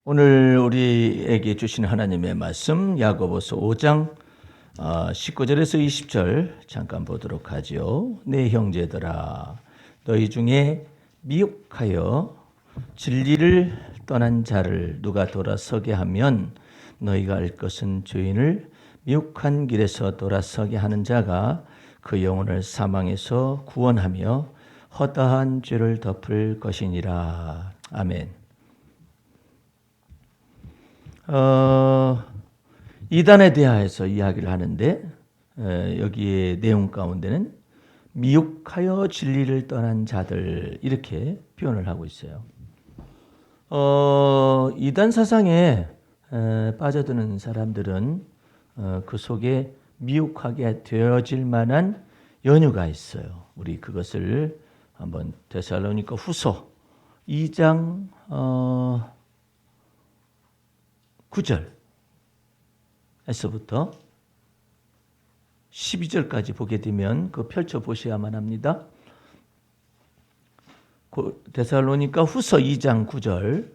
오늘 우리에게 주신 하나님의 말씀 야고보서 5장 19절에서 20절 잠깐 보도록 하죠. 내 형제들아 너희 중에 미혹하여 진리를 떠난 자를 누가 돌아서게 하면 너희가 알 것은 주인을 미혹한 길에서 돌아서게 하는 자가 그 영혼을 사망에서 구원하며 허다한 죄를 덮을 것이니라. 아멘. 이단에 대하여서 이야기를 하는데 여기에 내용 가운데는 미혹하여 진리를 떠난 자들 이렇게 표현을 하고 있어요. 이단 사상에 빠져드는 사람들은 그 속에 미혹하게 되어질 만한 연유가 있어요. 우리 그것을 한번 데살로니가 후서 2장 9절에서부터 12절까지 보게 되면 그 펼쳐보셔야만 합니다. 데살로니가 후서 2장 9절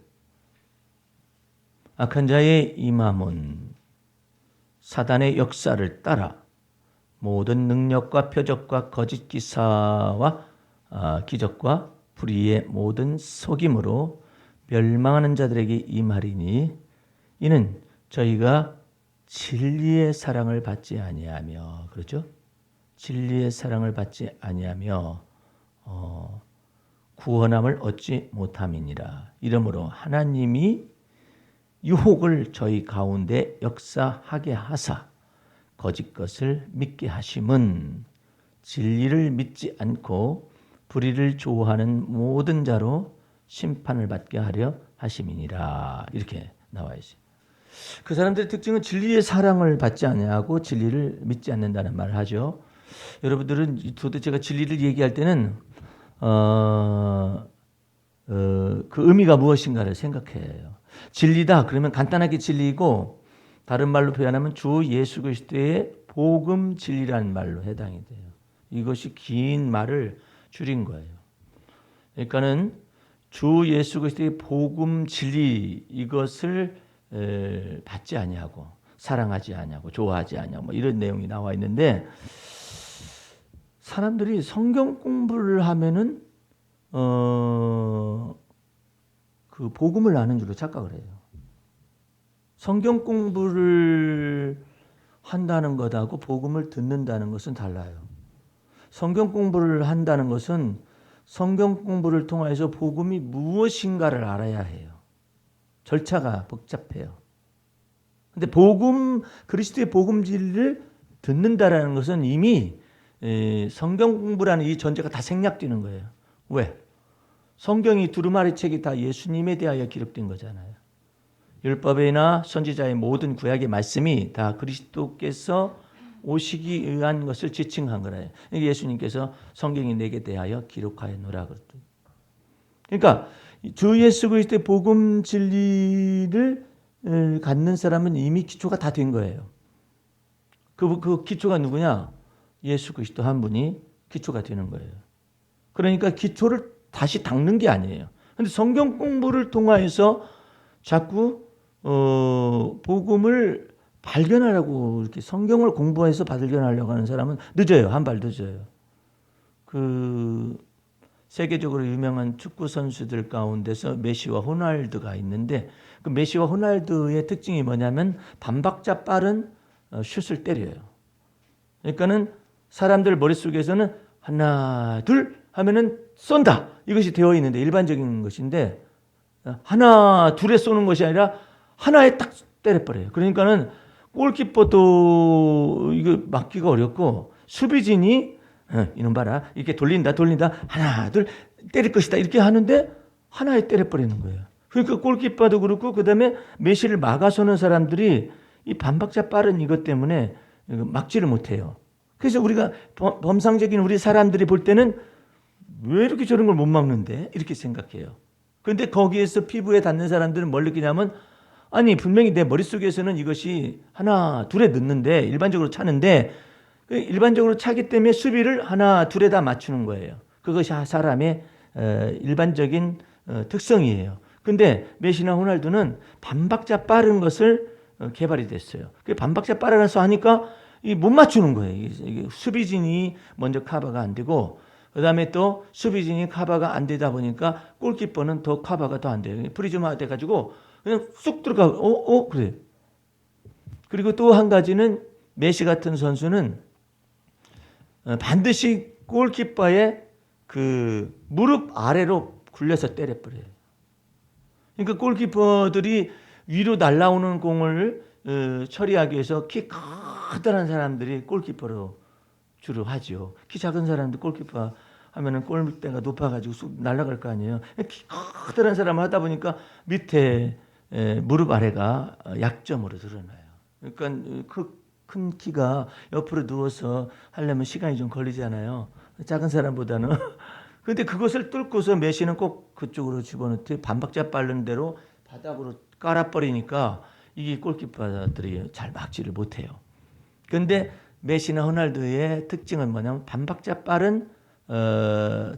악한 자의 임함은 사단의 역사를 따라 모든 능력과 표적과 거짓 기사와 기적과 불의의 모든 속임으로 멸망하는 자들에게 임하리니 이는 저희가 진리의 사랑을 받지 아니하며 그렇죠? 진리의 사랑을 받지 아니하며 구원함을 얻지 못함이니라. 이러므로 하나님이 유혹을 저희 가운데 역사하게 하사 거짓 것을 믿게 하심은 진리를 믿지 않고 불의를 좋아하는 모든 자로 심판을 받게 하려 하심이니라. 이렇게 나와 있어요. 그 사람들의 특징은 진리의 사랑을 받지 않냐고 진리를 믿지 않는다는 말을 하죠. 여러분들은 도대체가 진리를 얘기할 때는 그 의미가 무엇인가를 생각해요. 진리다 그러면 간단하게 진리고 다른 말로 표현하면 주 예수 그리스도의 복음 진리라는 말로 해당이 돼요. 이것이 긴 말을 줄인 거예요. 그러니까는 주 예수 그리스도의 복음 진리 이것을 받지 아니하고 사랑하지 아니하고 좋아하지 아니하고 뭐 이런 내용이 나와 있는데 사람들이 성경 공부를 하면은 그 복음을 아는 줄로 착각을 해요. 성경 공부를 한다는 것하고 복음을 듣는다는 것은 달라요. 성경 공부를 한다는 것은 성경 공부를 통해서 복음이 무엇인가를 알아야 해요. 절차가 복잡해요. 근데 복음, 그리스도의 복음 진리를 듣는다라는 것은 이미 성경 공부라는 이 전제가 다 생략되는 거예요. 왜? 성경이 두루마리 책이 다 예수님에 대하여 기록된 거잖아요. 율법이나 선지자의 모든 구약의 말씀이 다 그리스도께서 오시기 위한 것을 지칭한 거예요. 예수님께서 성경이 내게 대하여 기록하였노라 그랬더니. 그러니까 주 예수 그리스도의 복음 진리를 갖는 사람은 이미 기초가 다 된 거예요. 그 기초가 누구냐? 예수 그리스도 한 분이 기초가 되는 거예요. 그러니까 기초를 다시 닦는 게 아니에요. 그런데 성경 공부를 통해서 자꾸 복음을 발견하려고 이렇게 성경을 공부해서 발견하려고 하는 사람은 늦어요. 한 발 늦어요. 세계적으로 유명한 축구 선수들 가운데서 메시와 호날두가 있는데 그 메시와 호날두의 특징이 뭐냐면 반박자 빠른 슛을 때려요. 그러니까는 사람들 머릿속에서는 하나 둘 하면은 쏜다. 이것이 되어 있는데 일반적인 것인데 하나 둘에 쏘는 것이 아니라 하나에 딱 때려버려요. 그러니까는 골키퍼도 이거 막기가 어렵고 수비진이 이놈 봐라 이렇게 돌린다 하나 둘 때릴 것이다 이렇게 하는데 하나에 때려버리는 거예요. 그러니까 골키퍼도 그렇고 그다음에 메시를 막아서는 사람들이 이 반박자 빠른 이것 때문에 막지를 못해요. 그래서 우리가 범상적인 우리 사람들이 볼 때는 왜 이렇게 저런 걸 못 막는데 이렇게 생각해요. 그런데 거기에서 피부에 닿는 사람들은 뭘 느끼냐면 아니 분명히 내 머릿속에서는 이것이 하나 둘에 넣는데 일반적으로 차는데 일반적으로 차기 때문에 수비를 하나 둘에 다 맞추는 거예요. 그것이 사람의 일반적인 특성이에요. 근데 메시나 호날두는 반박자 빠른 것을 개발이 됐어요. 그 반박자 빠르라서 하니까 못 맞추는 거예요. 이게 수비진이 먼저 커버가 안 되고, 그 다음에 또 수비진이 커버가 안 되다 보니까 골키퍼는 더 커버가 더 안 돼요. 프리즈마 돼가지고 그냥 쑥 들어가. 그래. 그리고 또 한 가지는 메시 같은 선수는 반드시 골키퍼의 그 무릎 아래로 굴려서 때려버려요. 그러니까 골키퍼들이 위로 날아오는 공을 처리하기 위해서 키 커다란 사람들이 골키퍼로 주로 하죠. 키 작은 사람들 골키퍼 하면은 골대가 높아가지고 쑥 날아갈 거 아니에요. 키 커다란 사람 하다 보니까 밑에 무릎 아래가 약점으로 드러나요. 그러니까 그 큰 키가 옆으로 누워서 하려면 시간이 좀 걸리잖아요. 작은 사람보다는. 근데 그것을 뚫고서 메시는 꼭 그쪽으로 집어넣듯 반박자 빠른 대로 바닥으로 깔아버리니까 이게 골키퍼들이 잘 막지를 못해요. 그런데 메시나 호날두의 특징은 뭐냐면 반박자 빠른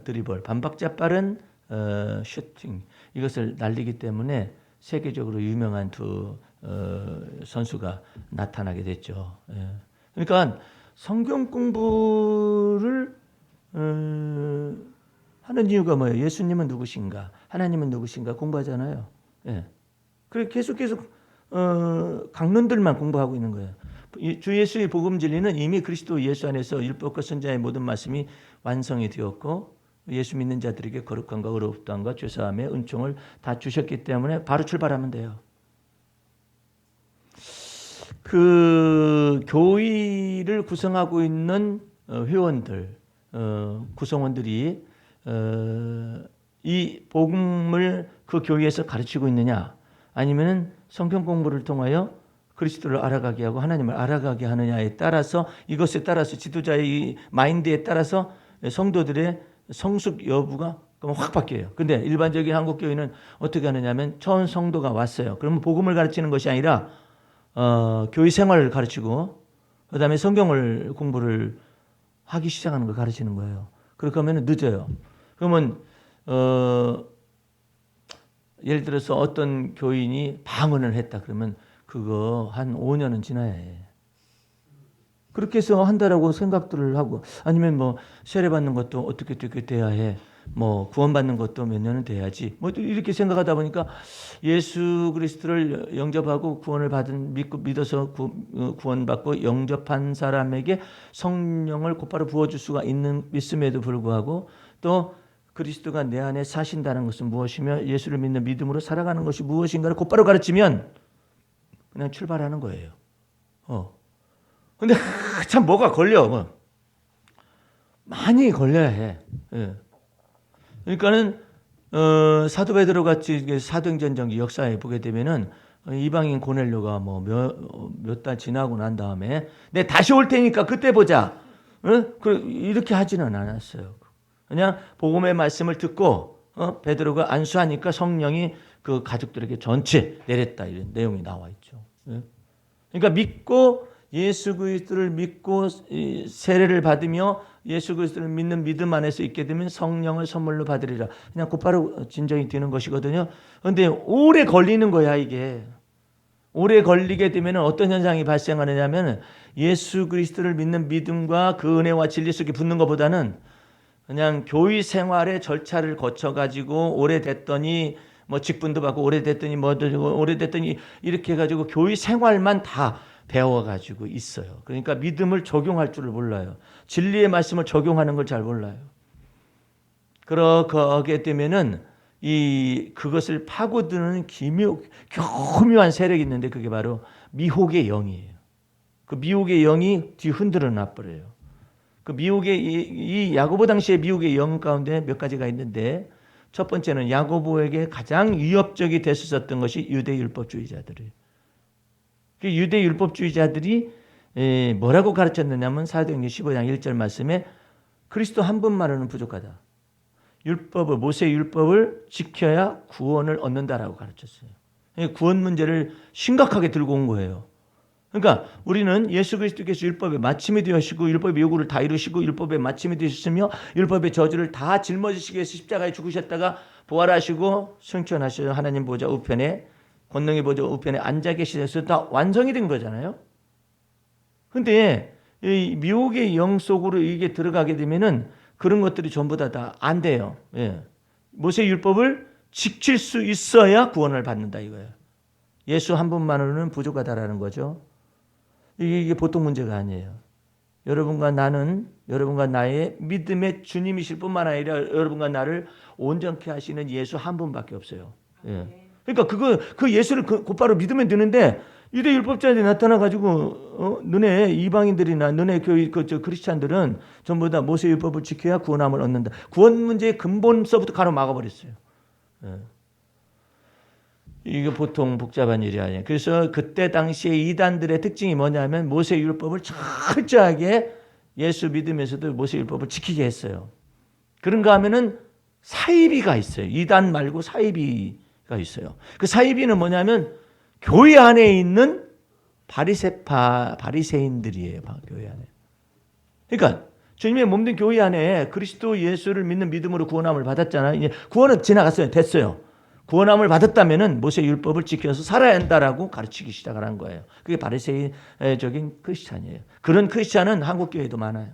드리블, 반박자 빠른 슈팅, 이것을 날리기 때문에 세계적으로 유명한 두 선수가 나타나게 됐죠. 그러니까 성경 공부를 하는 이유가 뭐예요? 예수님은 누구신가? 하나님은 누구신가? 공부하잖아요. 그래 계속 강론들만 공부하고 있는 거예요. 주 예수의 복음 진리는 이미 그리스도 예수 안에서 율법과 선지자의 모든 말씀이 완성이 되었고, 예수 믿는 자들에게 거룩함과 의롭다함과 죄사함의 은총을 다 주셨기 때문에 바로 출발하면 돼요. 그 교회를 구성하고 있는 회원들, 구성원들이 이 복음을 그 교회에서 가르치고 있느냐, 아니면은 성경 공부를 통하여 그리스도를 알아가게 하고 하나님을 알아가게 하느냐에 따라서, 이것에 따라서 지도자의 이 마인드에 따라서 성도들의 성숙 여부가 확 바뀌어요. 근데 일반적인 한국 교회는 어떻게 하느냐면, 처음 성도가 왔어요. 그러면 복음을 가르치는 것이 아니라 교회 생활을 가르치고 그다음에 성경을 공부를 하기 시작하는 걸 가르치는 거예요. 그렇게 하면 늦어요. 그러면 예를 들어서 어떤 교인이 방언을 했다 그러면 그거 한 5년은 지나야 해. 그렇게 해서 한다라고 생각들을 하고, 아니면 뭐 세례받는 것도 어떻게 돼야 해. 뭐 구원받는 것도 몇 년은 돼야지. 뭐 이렇게 생각하다 보니까 예수 그리스도를 영접하고 구원을 믿어서 구원받고 영접한 사람에게 성령을 곧바로 부어줄 수가 있음에도 불구하고, 또 그리스도가 내 안에 사신다는 것은 무엇이며 예수를 믿는 믿음으로 살아가는 것이 무엇인가를 곧바로 가르치면 그냥 출발하는 거예요. 근데 참 뭐가 걸려. 많이 걸려야 해. 그러니까는 사도 베드로 같이 사도행전 전기 역사에 보게 되면은 이방인 고넬료가 뭐 몇 달 지나고 난 다음에 내 다시 올 테니까 그때 보자. 이렇게 하지는 않았어요. 그냥 복음의 말씀을 듣고 베드로가 안수하니까 성령이 그 가족들에게 전체 내렸다, 이런 내용이 나와 있죠. 그러니까 믿고 예수 그리스도를 믿고 세례를 받으며 예수 그리스도를 믿는 믿음 안에서 있게 되면 성령을 선물로 받으리라. 그냥 곧바로 진정이 되는 것이거든요. 그런데 오래 걸리는 거야, 이게. 오래 걸리게 되면 어떤 현상이 발생하느냐면, 예수 그리스도를 믿는 믿음과 그 은혜와 진리 속에 붙는 것보다는 그냥 교회 생활의 절차를 거쳐가지고 오래됐더니 뭐 직분도 받고 오래됐더니 오래됐더니 이렇게 해가지고 교회 생활만 다 배워가지고 있어요. 그러니까 믿음을 적용할 줄을 몰라요. 진리의 말씀을 적용하는 걸 잘 몰라요. 그러게 되면은 그것을 파고드는 교묘한 세력이 있는데, 그게 바로 미혹의 영이에요. 그 미혹의 영이 뒤흔들어 놔버려요. 그 이 야고보 당시의 미혹의 영 가운데 몇 가지가 있는데, 첫 번째는 야고보에게 가장 위협적이 됐었던 것이 유대 율법주의자들이에요. 그 유대 율법주의자들이 뭐라고 가르쳤느냐면, 사도행전 15장 1절 말씀에 그리스도 한 분만으로는 부족하다. 모세 율법을 지켜야 구원을 얻는다라고 가르쳤어요. 구원 문제를 심각하게 들고 온 거예요. 그러니까 우리는 예수 그리스도께서 율법의 마침이 되시고 율법의 요구를 다 이루시고 율법의 마침이 되셨으며 율법의 저주를 다 짊어지시기 위해서 십자가에 죽으셨다가 부활하시고 승천하셔서 하나님 보좌 우편에, 권능의 보좌 우편에 앉아 계시셔서 다 완성이 된 거잖아요. 근데 이 미혹의 영 속으로 이게 들어가게 되면은 그런 것들이 전부 다 안 돼요. 예. 모세 율법을 지킬 수 있어야 구원을 받는다 이거예요. 예수 한 분만으로는 부족하다라는 거죠. 이게 보통 문제가 아니에요. 여러분과 나의 믿음의 주님이실 뿐만 아니라 여러분과 나를 온전케 하시는 예수 한 분밖에 없어요. 예. 그러니까 그 예수를 곧바로 믿으면 되는데 유대 율법자들이 나타나가지고 너네 이방인들이나 너네 크리스찬들은 전부 다 모세 율법을 지켜야 구원함을 얻는다. 구원 문제의 근본서부터 가로막아버렸어요. 예. 이게 보통 복잡한 일이 아니에요. 그래서 그때 당시에 이단들의 특징이 뭐냐면 모세 율법을 철저하게 예수 믿으면서도 모세 율법을 지키게 했어요. 그런가 하면은 사이비가 있어요. 이단 말고 사이비가 있어요. 그 사이비는 뭐냐면 교회 안에 있는 바리새인들이에요. 교회 안에. 그러니까 주님의 몸된 교회 안에 그리스도 예수를 믿는 믿음으로 구원함을 받았잖아요. 이제 구원은 지나갔어요. 됐어요. 구원함을 받았다면은 모세 율법을 지켜서 살아야 한다라고 가르치기 시작을 한 거예요. 그게 바리새인적인 크리스찬이에요. 그런 크리스찬은 한국 교회도 많아요.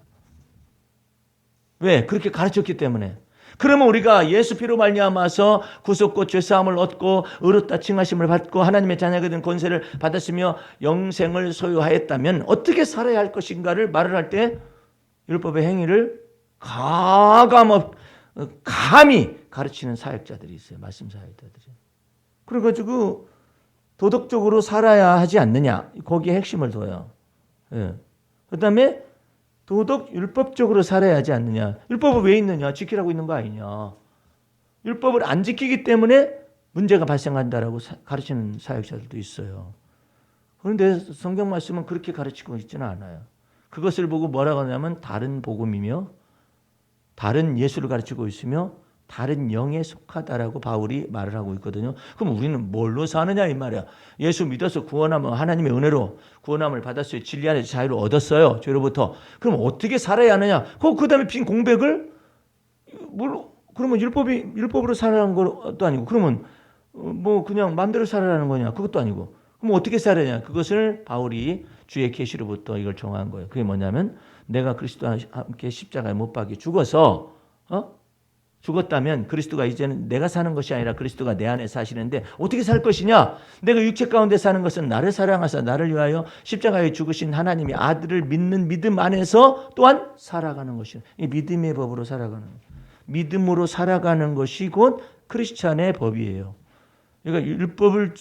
왜? 그렇게 가르쳤기 때문에. 그러면 우리가 예수 피로 말미암아서 구속과 죄사함을 얻고 의롭다 칭하심을 받고 하나님의 자녀가 된 권세를 받았으며 영생을 소유하였다면 어떻게 살아야 할 것인가를 말을 할 때 율법의 행위를 감히 가르치는 사역자들이 있어요. 말씀 사역자들이. 그래가지고 도덕적으로 살아야 하지 않느냐. 거기에 핵심을 둬요. 예. 그 다음에 율법적으로 살아야 하지 않느냐. 율법은 왜 있느냐. 지키라고 있는 거 아니냐. 율법을 안 지키기 때문에 문제가 발생한다라고 가르치는 사역자들도 있어요. 그런데 성경 말씀은 그렇게 가르치고 있지는 않아요. 그것을 보고 뭐라고 하냐면 다른 복음이며 다른 예수를 가르치고 있으며 다른 영에 속하다라고 바울이 말을 하고 있거든요. 그럼 우리는 뭘로 사느냐 이 말이야. 예수 믿어서 구원하면 하나님의 은혜로 구원함을 받았어요. 진리 안에서 자유를 얻었어요. 죄로부터. 그럼 어떻게 살아야 하느냐. 그 다음에 빈 공백을 그러면 율법으로 살아라는 것도 아니고 그러면 뭐 그냥 마음대로 살아라는 거냐. 그것도 아니고. 그럼 어떻게 살아야 하냐. 그것을 바울이 주의 계시로부터 이걸 정한 거예요. 그게 뭐냐면 내가 그리스도와 함께 십자가에 못 박혀 죽어서 죽었다면 그리스도가 이제는 내가 사는 것이 아니라 그리스도가 내 안에 사시는데 어떻게 살 것이냐? 내가 육체 가운데 사는 것은 나를 사랑하사 나를 위하여 십자가에 죽으신 하나님의 아들을 믿는 믿음 안에서 또한 살아가는 것이요. 이 믿음의 법으로 살아가는 것. 믿음으로 살아가는 것이 곧 크리스찬의 법이에요. 그러니까 율법을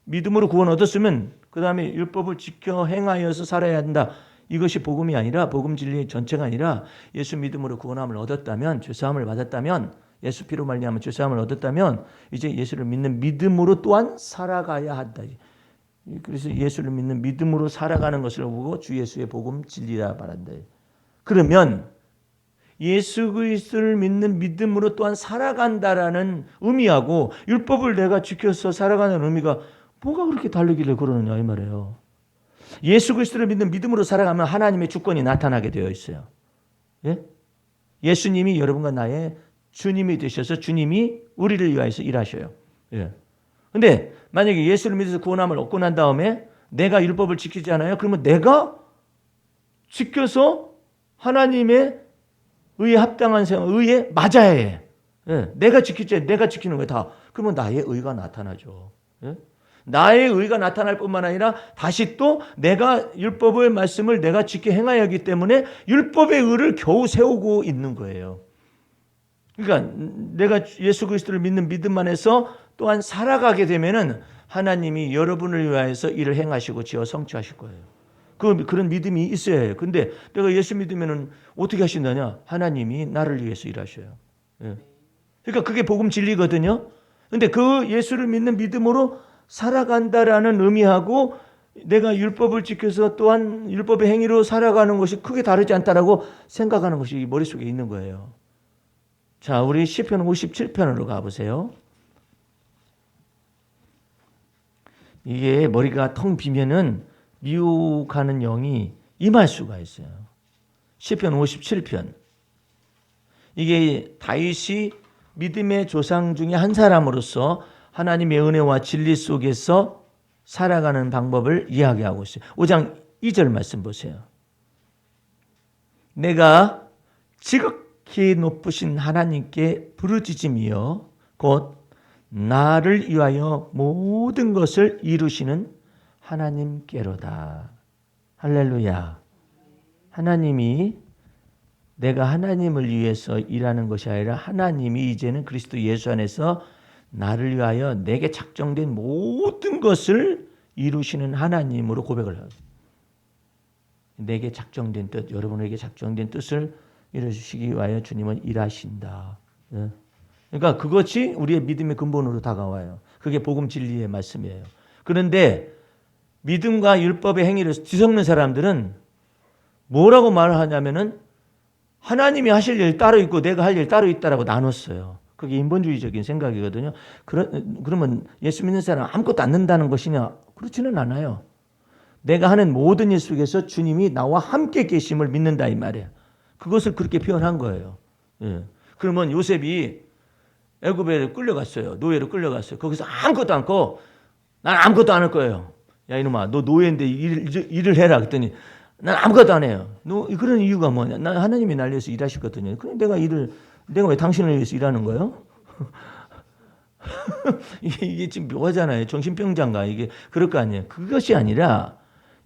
믿음으로 구원 얻었으면 그 다음에 율법을 지켜 행하여서 살아야 한다. 이것이 복음이 아니라 복음 진리의 전체가 아니라 예수 믿음으로 구원함을 얻었다면 죄사함을 받았다면 예수 피로 말미암아 죄사함을 얻었다면 이제 예수를 믿는 믿음으로 또한 살아가야 한다. 그래서 예수를 믿는 믿음으로 살아가는 것을 보고 주 예수의 복음 진리라 말한다. 그러면 예수 그리스도를 믿는 믿음으로 또한 살아간다라는 의미하고 율법을 내가 지켜서 살아가는 의미가 뭐가 그렇게 다르길래 그러느냐 이 말이에요. 예수 그리스도를 믿는 믿음으로 살아가면 하나님의 주권이 나타나게 되어 있어요. 예? 예수님이 여러분과 나의 주님이 되셔서 주님이 우리를 위하여서 일하셔요. 예. 근데 만약에 예수를 믿어서 구원함을 얻고 난 다음에 내가 율법을 지키지 않아요? 그러면 내가 지켜서 하나님의 의에 합당한 생활, 의에 맞아야 해. 예. 내가 지키지, 내가 지키는 거야 다. 그러면 나의 의가 나타나죠. 예? 나의 의가 나타날 뿐만 아니라 다시 또 내가 율법의 말씀을 내가 지켜 행하여 하기 때문에 율법의 의를 겨우 세우고 있는 거예요. 그러니까 내가 예수 그리스도를 믿는 믿음 안에서 또한 살아가게 되면은 하나님이 여러분을 위하여서 일을 행하시고 지어 성취하실 거예요. 그런 믿음이 있어야 해요. 근데 내가 예수 믿으면은 어떻게 하신다냐? 하나님이 나를 위해서 일하셔요. 예. 그러니까 그게 복음 진리거든요. 근데 그 예수를 믿는 믿음으로 살아간다라는 의미하고 내가 율법을 지켜서 또한 율법의 행위로 살아가는 것이 크게 다르지 않다라고 생각하는 것이 머릿속에 있는 거예요. 자, 우리 시편 57편으로 가보세요. 이게 머리가 텅 비면은 미혹하는 영이 임할 수가 있어요. 시편 57편. 이게 다윗이 믿음의 조상 중에 한 사람으로서 하나님의 은혜와 진리 속에서 살아가는 방법을 이야기하고 있어요. 5장 2절 말씀 보세요. 내가 지극히 높으신 하나님께 부르짖으며 곧 나를 위하여 모든 것을 이루시는 하나님께로다. 할렐루야. 하나님이 내가 하나님을 위해서 일하는 것이 아니라 하나님이 이제는 그리스도 예수 안에서 나를 위하여 내게 작정된 모든 것을 이루시는 하나님으로 고백을 하고 내게 작정된 뜻, 여러분에게 작정된 뜻을 이루시기 위하여 주님은 일하신다. 그러니까 그것이 우리의 믿음의 근본으로 다가와요. 그게 복음 진리의 말씀이에요. 그런데 믿음과 율법의 행위를 뒤섞는 사람들은 뭐라고 말을 하냐면은 하나님이 하실 일 따로 있고 내가 할 일 따로 있다라고 나눴어요. 그게 인본주의적인 생각이거든요. 그러면 예수 믿는 사람 아무것도 안 는다는 것이냐? 그렇지는 않아요. 내가 하는 모든 일 속에서 주님이 나와 함께 계심을 믿는다 이 말이에요. 그것을 그렇게 표현한 거예요. 예. 그러면 요셉이 애굽에 끌려갔어요. 노예로 끌려갔어요. 거기서 아무것도 않고 난 아무것도 안 할 거예요. 야 이놈아 너 노예인데 일을 해라 그랬더니 난 아무것도 안 해요. 너 그런 이유가 뭐냐? 난 하나님이 날 위해서 일하시거든요. 그럼 내가 왜 당신을 위해서 일하는 거예요? 이게 지금 묘하잖아요. 정신병자인가 이게 그럴 거 아니에요. 그것이 아니라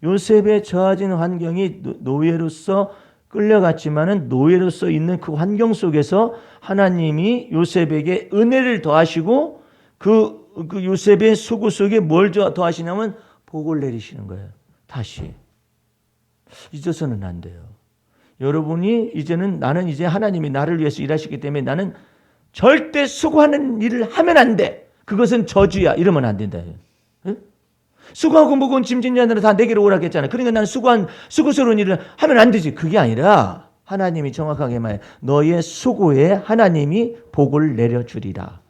요셉의 처해진 환경이 노예로서 끌려갔지만은 노예로서 있는 그 환경 속에서 하나님이 요셉에게 은혜를 더하시고 그 요셉의 수고 속에 뭘 더하시냐면 복을 내리시는 거예요. 다시 잊어서는 안 돼요. 여러분이 이제는 나는 이제 하나님이 나를 위해서 일하시기 때문에 나는 절대 수고하는 일을 하면 안 돼. 그것은 저주야. 이러면 안 된다. 응? 수고하고 무거운 짐진 자들은 다 내게로 오라고 했잖아요. 그러니까 나는 수고스러운 일을 하면 안 되지. 그게 아니라 하나님이 정확하게 말해 너의 수고에 하나님이 복을 내려주리라.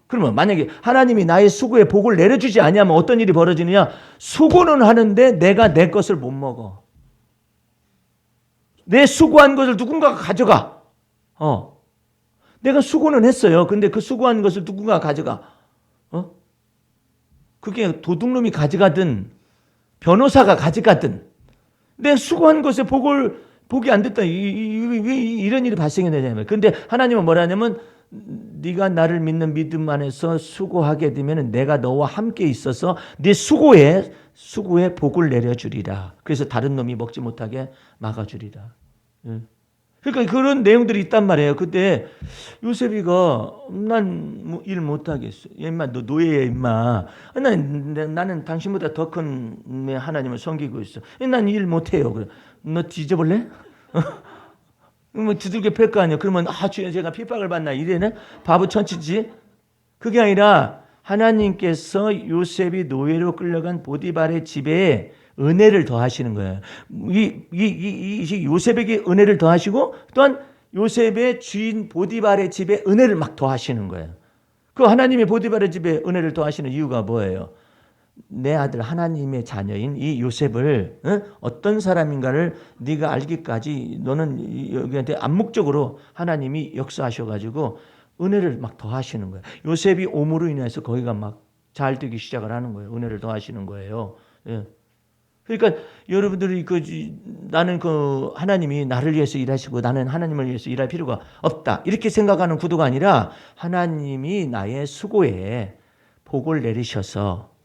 그러면 만약에 하나님이 나의 수고에 복을 내려주지 아니하면 어떤 일이 벌어지느냐? 수고는 하는데 내가 내 것을 못 먹어. 내 수고한 것을 누군가가 가져가. 내가 수고는 했어요. 근데 그 수고한 것을 누군가가 가져가. 그게 도둑놈이 가져가든 변호사가 가져가든 내 수고한 것에 복이 안 됐다. 왜 이런 일이 발생이 되냐면. 근데 하나님은 뭐라 하냐면 네가 나를 믿는 믿음 안에서 수고하게 되면 내가 너와 함께 있어서 네 수고에 복을 내려주리라. 그래서 다른 놈이 먹지 못하게 막아주리라. 그러니까 그런 내용들이 있단 말이에요. 그때 요셉이가 난 일 못하겠어. 임마 너 노예야 임마. 나는 당신보다 더 큰 하나님을 섬기고 있어. 난 일 못해요. 그래. 너 뒤져볼래? 뭐 두들겨 팰 거 아니에요. 그러면 주여 제가 핍박을 받나 이래는 바보 천치지. 그게 아니라 하나님께서 요셉이 노예로 끌려간 보디발의 집에 은혜를 더하시는 거예요. 이 요셉에게 은혜를 더하시고 또한 요셉의 주인 보디발의 집에 은혜를 막 더하시는 거예요. 그 하나님의 보디발의 집에 은혜를 더하시는 이유가 뭐예요? 내 아들 하나님의 자녀인 이 요셉을 어떤 사람인가를 네가 알기까지 너는 여기한테 암묵적으로 하나님이 역사하셔가지고 은혜를 막 더하시는 거예요. 요셉이 오므로 인해서 거기가 막 잘 되기 시작을 하는 거예요. 은혜를 더하시는 거예요. 그러니까 여러분들이 나는 하나님이 나를 위해서 일하시고 나는 하나님을 위해서 일할 필요가 없다 이렇게 생각하는 구도가 아니라 하나님이 나의 수고에 복을 내리셔서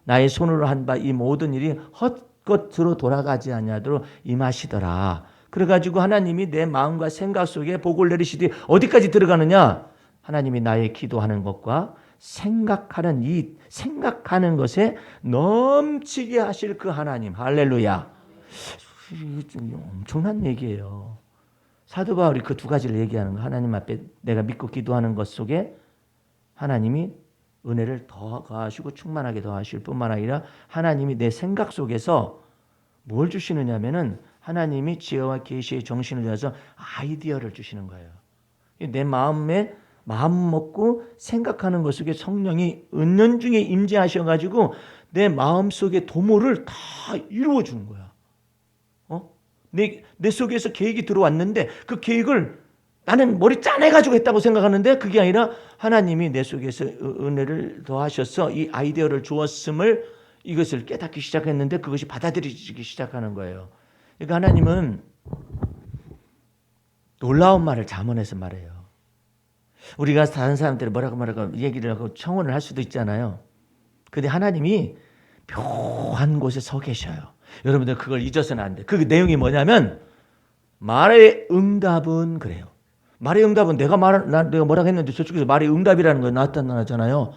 나의 손으로 한 바 이 모든 일이 헛것으로 돌아가지 아니하도록 임하시더라. 그래가지고 하나님이 내 마음과 생각 속에 복을 내리시되 어디까지 들어가느냐? 하나님이 나의 기도하는 것과 생각하는 것에 넘치게 하실 그 하나님. 할렐루야. 이게 좀 엄청난 얘기예요. 사도 바울이 그 두 가지를 얘기하는 거. 하나님 앞에 내가 믿고 기도하는 것 속에 하나님이 은혜를 더하시고 충만하게 더하실 뿐만 아니라 하나님이 내 생각 속에서 뭘 주시느냐면은 하나님이 지혜와 계시의 정신을 주셔서 아이디어를 주시는 거예요. 내 마음에 마음 먹고 생각하는 것 속에 성령이 은연중에 임재하셔가지고 내 마음 속의 도모를 다 이루어 주는 거야. 내 속에서 계획이 들어왔는데 그 계획을 나는 머리 짜내가지고 했다고 생각하는데 그게 아니라 하나님이 내 속에서 은혜를 더하셔서 이 아이디어를 주었음을 이것을 깨닫기 시작했는데 그것이 받아들여지기 시작하는 거예요. 그러니까 하나님은 놀라운 말을 잠언에서 말해요. 우리가 다른 사람들이 뭐라고 얘기를 하고 청혼을 할 수도 있잖아요. 근데 하나님이 묘한 곳에 서 계셔요. 여러분들 그걸 잊어서는 안 돼. 그 내용이 뭐냐면 말의 응답은 그래요. 말의 응답은 내가 뭐라고 했는데 저쪽에서 말의 응답이라는 거 나타나잖아요.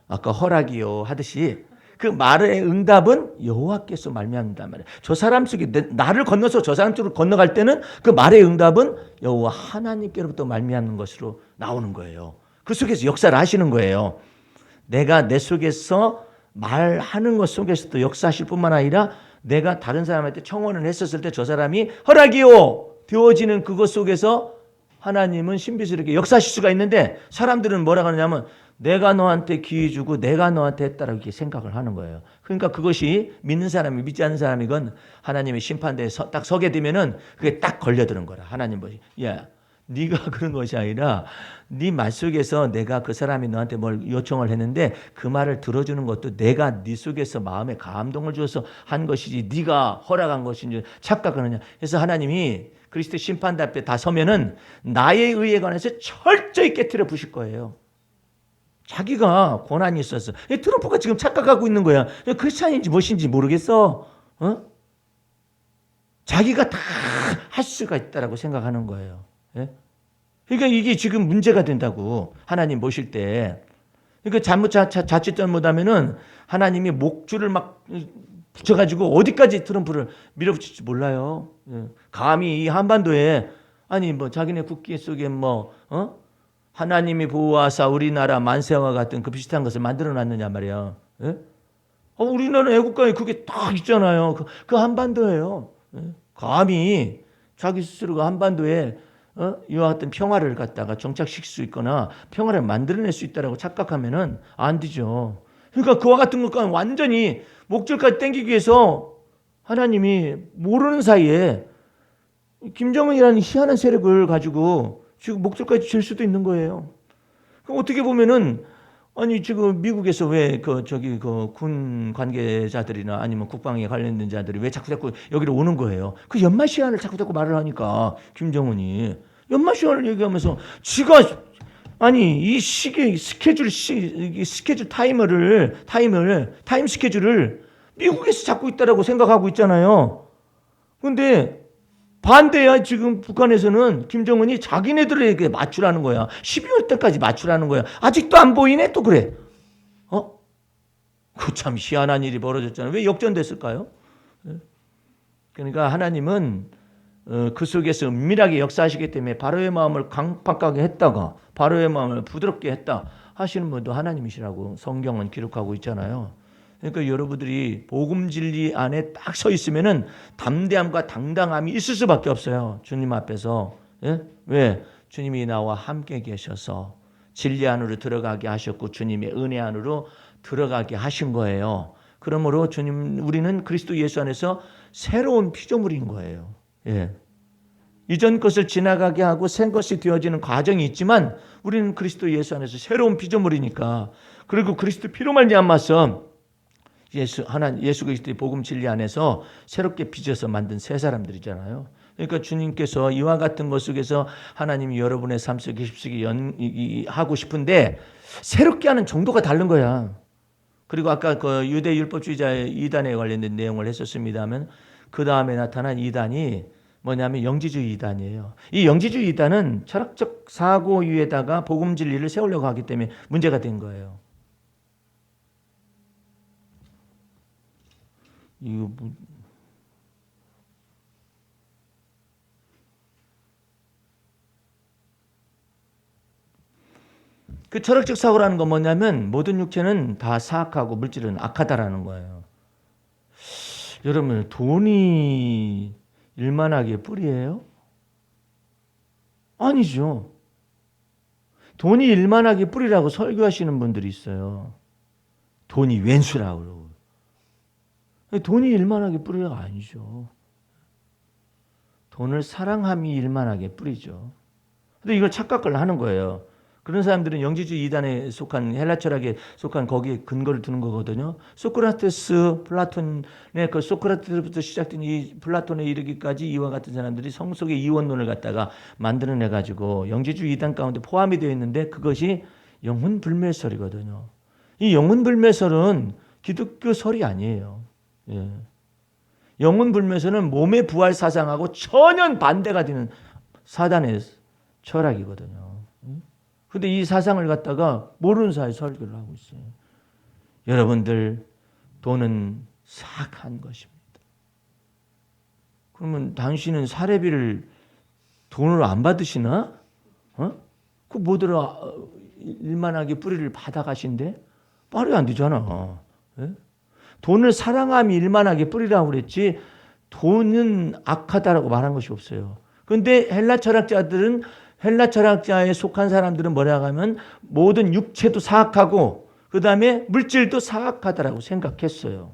아까 허락이요 하듯이 그 말의 응답은 여호와께서 말미암는단 말이에요. 저 사람 속에 나를 건너서 저 사람 쪽으로 건너갈 때는 그 말의 응답은 여호와 하나님께로부터 말미암는 것으로 나오는 거예요. 그 속에서 역사를 하시는 거예요. 내가 내 속에서 말하는 것 속에서도 역사하실 뿐만 아니라 내가 다른 사람한테 청혼을 했었을 때 저 사람이 허락이요 되어지는 그것 속에서 하나님은 신비스럽게 역사하실 수가 있는데 사람들은 뭐라고 하느냐면 내가 너한테 기회 주고 내가 너한테 했다라고 이렇게 생각을 하는 거예요. 그러니까 그것이 믿는 사람이 믿지 않는 사람이건 하나님의 심판대에 딱 서게 되면은 그게 딱 걸려드는 거라. 하나님 보시, 야, 네가 그런 것이 아니라 네 말 속에서 내가 그 사람이 너한테 뭘 요청을 했는데 그 말을 들어주는 것도 내가 네 속에서 마음에 감동을 줘서 한 것이지 네가 허락한 것인지 착각하느냐. 그래서 하나님이 그리스도 심판대 앞에 다 서면은 나의 의에 관해서 철저히 깨트려 부실 거예요. 자기가 고난이 있어서 트럼프가 지금 착각하고 있는 거야. 크리스찬인지 무엇인지 모르겠어. 자기가 다 할 수가 있다라고 생각하는 거예요. 예? 그러니까 이게 지금 문제가 된다고 하나님 모실 때. 그러니까 자칫 잘못하면은 하나님이 목줄을 막 붙여가지고 어디까지 트럼프를 밀어붙일지 몰라요. 예. 감히 이 한반도에 아니 뭐 자기네 국기 속에 하나님이 보호하사 우리나라 만세와 같은 그 비슷한 것을 만들어놨느냐 말이야. 예? 우리나라 애국가에 그게 딱 있잖아요. 그 한반도예요. 예? 감히 자기 스스로가 한반도에 이와 같은 평화를 갖다가 정착시킬 수 있거나 평화를 만들어낼 수 있다라고 착각하면은 안 되죠. 그러니까 그와 같은 것과 완전히 목줄까지 땡기기 위해서 하나님이 모르는 사이에 김정은이라는 희한한 세력을 가지고 지금 목줄까지 질 수도 있는 거예요. 그럼 어떻게 보면은 아니 지금 미국에서 왜 군 관계자들이나 아니면 국방에 관련된 자들이 왜 자꾸 여기로 오는 거예요? 그 연말 시한을 자꾸 말을 하니까 김정은이 연말 시한을 얘기하면서 지가 아니 이 시기 스케줄 타임 스케줄을 미국에서 잡고 있다라고 생각하고 있잖아요. 근데 반대야. 지금 북한에서는 김정은이 자기네들에게 맞추라는 거야. 12월 때까지 맞추라는 거야. 아직도 안 보이네. 또 그래. 그 참 희한한 일이 벌어졌잖아요. 왜 역전됐을까요? 그러니까 하나님은 그 속에서 은밀하게 역사하시기 때문에 바로의 마음을 강팍하게 했다가 바로의 마음을 부드럽게 했다 하시는 분도 하나님이시라고 성경은 기록하고 있잖아요. 그러니까 여러분들이 복음 진리 안에 딱 서 있으면은 담대함과 당당함이 있을 수밖에 없어요. 주님 앞에서. 예? 왜? 주님이 나와 함께 계셔서 진리 안으로 들어가게 하셨고 주님의 은혜 안으로 들어가게 하신 거예요. 그러므로 우리는 그리스도 예수 안에서 새로운 피조물인 거예요. 예. 이전 것을 지나가게 하고 새 것이 되어지는 과정이 있지만 우리는 그리스도 예수 안에서 새로운 피조물이니까 그리고 그리스도 피로 말미암아서 예수 그리스도의 복음 진리 안에서 새롭게 빚어서 만든 새 사람들이잖아요. 그러니까 주님께서 이와 같은 것 속에서 하나님이 여러분의 삶 속에 깊숙이 하고 싶은데 새롭게 하는 정도가 다른 거야. 그리고 아까 그 유대 율법주의자의 이단에 관련된 내용을 했었습니다만 그 다음에 나타난 이단이 뭐냐면 영지주의 이단이에요. 이 영지주의 이단은 철학적 사고 위에다가 복음 진리를 세우려고 하기 때문에 문제가 된 거예요. 이거 그 철학적 사고라는 건 뭐냐면 모든 육체는 다 사악하고 물질은 악하다라는 거예요. 여러분 돈이 일만하게 뿌리예요? 아니죠. 돈이 일만하게 뿌리라고 설교하시는 분들이 있어요. 돈이 왼수라고 그러고. 돈이 일만하게 뿌리가 아니죠. 돈을 사랑함이 일만하게 뿌리죠. 근데 이걸 착각을 하는 거예요. 그런 사람들은 영지주의 이단에 속한 헬라 철학에 속한 거기에 근거를 두는 거거든요. 소크라테스, 플라톤의 그 소크라테스부터 시작된 이 플라톤에 이르기까지 이와 같은 사람들이 성속의 이원론을 갖다가 만들어내 가지고 영지주의 이단 가운데 포함이 되어 있는데 그것이 영혼불멸설이거든요. 이 영혼불멸설은 기독교설이 아니에요. 예. 영혼불멸설은 몸의 부활 사상하고 전혀 반대가 되는 사단의 철학이거든요. 근데 이 사상을 갖다가 모르는 사이에 설교를 하고 있어요. 여러분들, 돈은 사악한 것입니다. 그러면 당신은 사례비를 돈으로 안 받으시나? 그 뭐더라, 일만하게 뿌리를 받아가신대? 말이 안 되잖아. 예? 돈을 사랑함이 일만하게 뿌리라고 그랬지 돈은 악하다라고 말한 것이 없어요. 그런데 헬라 철학자에 속한 사람들은 뭐라고 하면 모든 육체도 사악하고 그 다음에 물질도 사악하다라고 생각했어요.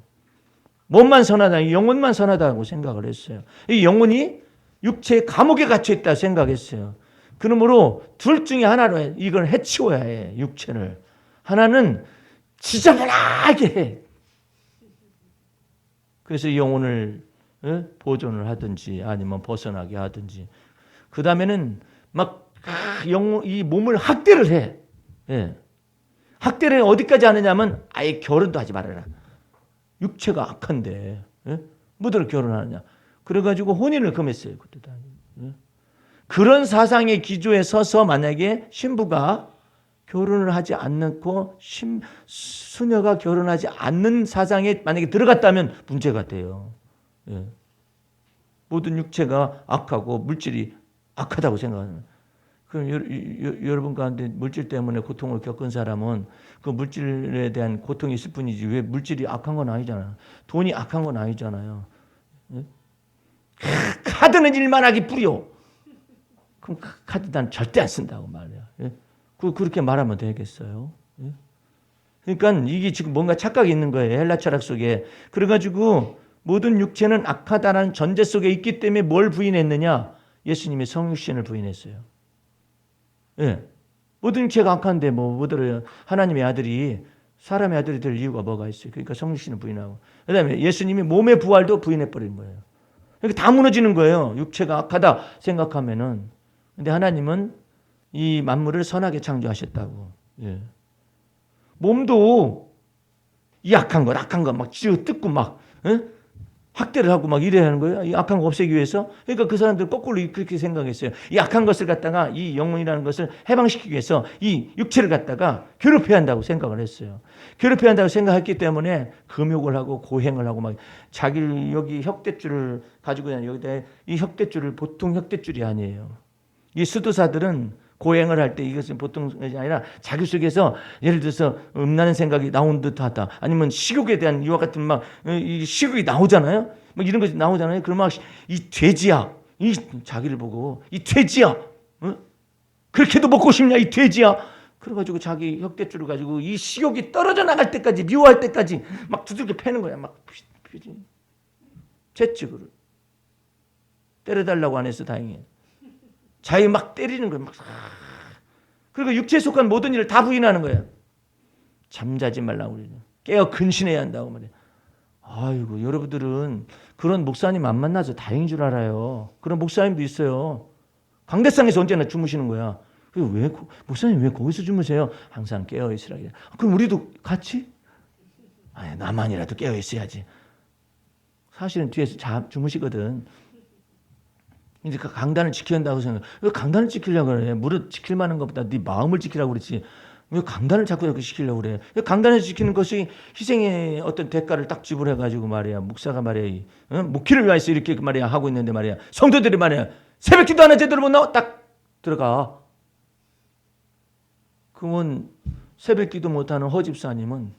몸만 선하다, 영혼만 선하다고 생각을 했어요. 이 영혼이 육체의 감옥에 갇혀 있다 생각했어요. 그러므로 둘 중에 하나로 이걸 해치워야 해, 육체를. 하나는 지저분하게 해. 그래서 영혼을 보존을 하든지 아니면 벗어나게 하든지. 그 다음에는 막 이 몸을 학대를 해. 예. 학대를 어디까지 하느냐면 아예 결혼도 하지 말아라. 육체가 악한데 뭐들 결혼하느냐. 그래가지고 혼인을 금했어요. 그때도. 예. 그런 사상의 기조에 서서 만약에 신부가 결혼을 하지 않고 수녀가 결혼하지 않는 사상에 만약에 들어갔다면 문제가 돼요. 예. 모든 육체가 악하고 물질이 악하다고 생각하는. 그럼 여러분 가운데 물질 때문에 고통을 겪은 사람은 그 물질에 대한 고통이 있을 뿐이지 왜 물질이 악한 건 아니잖아요. 돈이 악한 건 아니잖아요. 예? 카드는 일만하게 뿌려. 그럼 카드 난 절대 안 쓴다고 말이야. 예? 그렇게 말하면 되겠어요. 예? 그러니까 이게 지금 뭔가 착각이 있는 거예요. 헬라 철학 속에. 그래가지고 모든 육체는 악하다는 전제 속에 있기 때문에 뭘 부인했느냐? 예수님의 성육신을 부인했어요. 예. 모든 육체가 악한데 뭐더래요. 하나님의 아들이 사람의 아들이 될 이유가 뭐가 있어요. 그러니까 성육신을 부인하고. 그 다음에 예수님이 몸의 부활도 부인해버린 거예요. 그러니까 다 무너지는 거예요. 육체가 악하다 생각하면은. 근데 하나님은 이 만물을 선하게 창조하셨다고. 예. 몸도 이 악한 것 막 쥐어 뜯고 막 학대를 하고 막 이래야 하는 거예요. 이 악한 거 없애기 위해서. 그러니까 그 사람들 거꾸로 그렇게 생각했어요. 이 악한 것을 갖다가 이 영혼이라는 것을 해방시키기 위해서 이 육체를 갖다가 괴롭혀야 한다고 생각을 했어요. 괴롭혀야 한다고 생각했기 때문에 금욕을 하고 고행을 하고 막 자기를 여기 혁대줄을 가지고 여기다 이 혁대줄을 보통 혁대줄이 아니에요. 이 수도사들은 고행을 할 때 이것은 보통 것이 아니라 자기 속에서 예를 들어서 음란한 생각이 나온 듯하다. 아니면 식욕에 대한 이와 같은 막 이 식욕이 나오잖아요. 막 이런 것이 나오잖아요. 그러면 이 돼지야, 이 자기를 보고 이 돼지야, 그렇게도 먹고 싶냐 이 돼지야. 그래가지고 자기 혁대줄을 가지고 이 식욕이 떨어져 나갈 때까지 미워할 때까지 막 두들겨 패는 거야. 막 채찍으로 때려달라고 안 했어 다행히. 자기 막 때리는 거예요. 막. 그리고 육체에 속한 모든 일을 다 부인하는 거예요. 잠자지 말라고 그래요. 깨어 근신해야 한다고 말이에요. 아이고 여러분들은 그런 목사님 안 만나서 다행인 줄 알아요. 그런 목사님도 있어요. 강대상에서 언제나 주무시는 거야. 왜 목사님 왜 거기서 주무세요? 항상 깨어 있으라. 그럼 우리도 같이? 아니, 나만이라도 깨어 있어야지. 사실은 뒤에서 주무시거든. 이제 강단을 지켜야 한다고 생각해. 왜 강단을 지키려고 그래? 무릇 지킬 만한 것보다 네 마음을 지키라고 그랬지. 왜 강단을 자꾸 이렇게 지키려고 그래? 강단을 지키는 것이 희생의 어떤 대가를 딱 지불해가지고 말이야. 목사가 말이야. 목회를 위해서 이렇게 말이야 하고 있는데 말이야. 성도들이 말이야. 새벽기도 하나 제대로 못 나와 딱 들어가. 그러면 새벽기도 못하는 허집사님은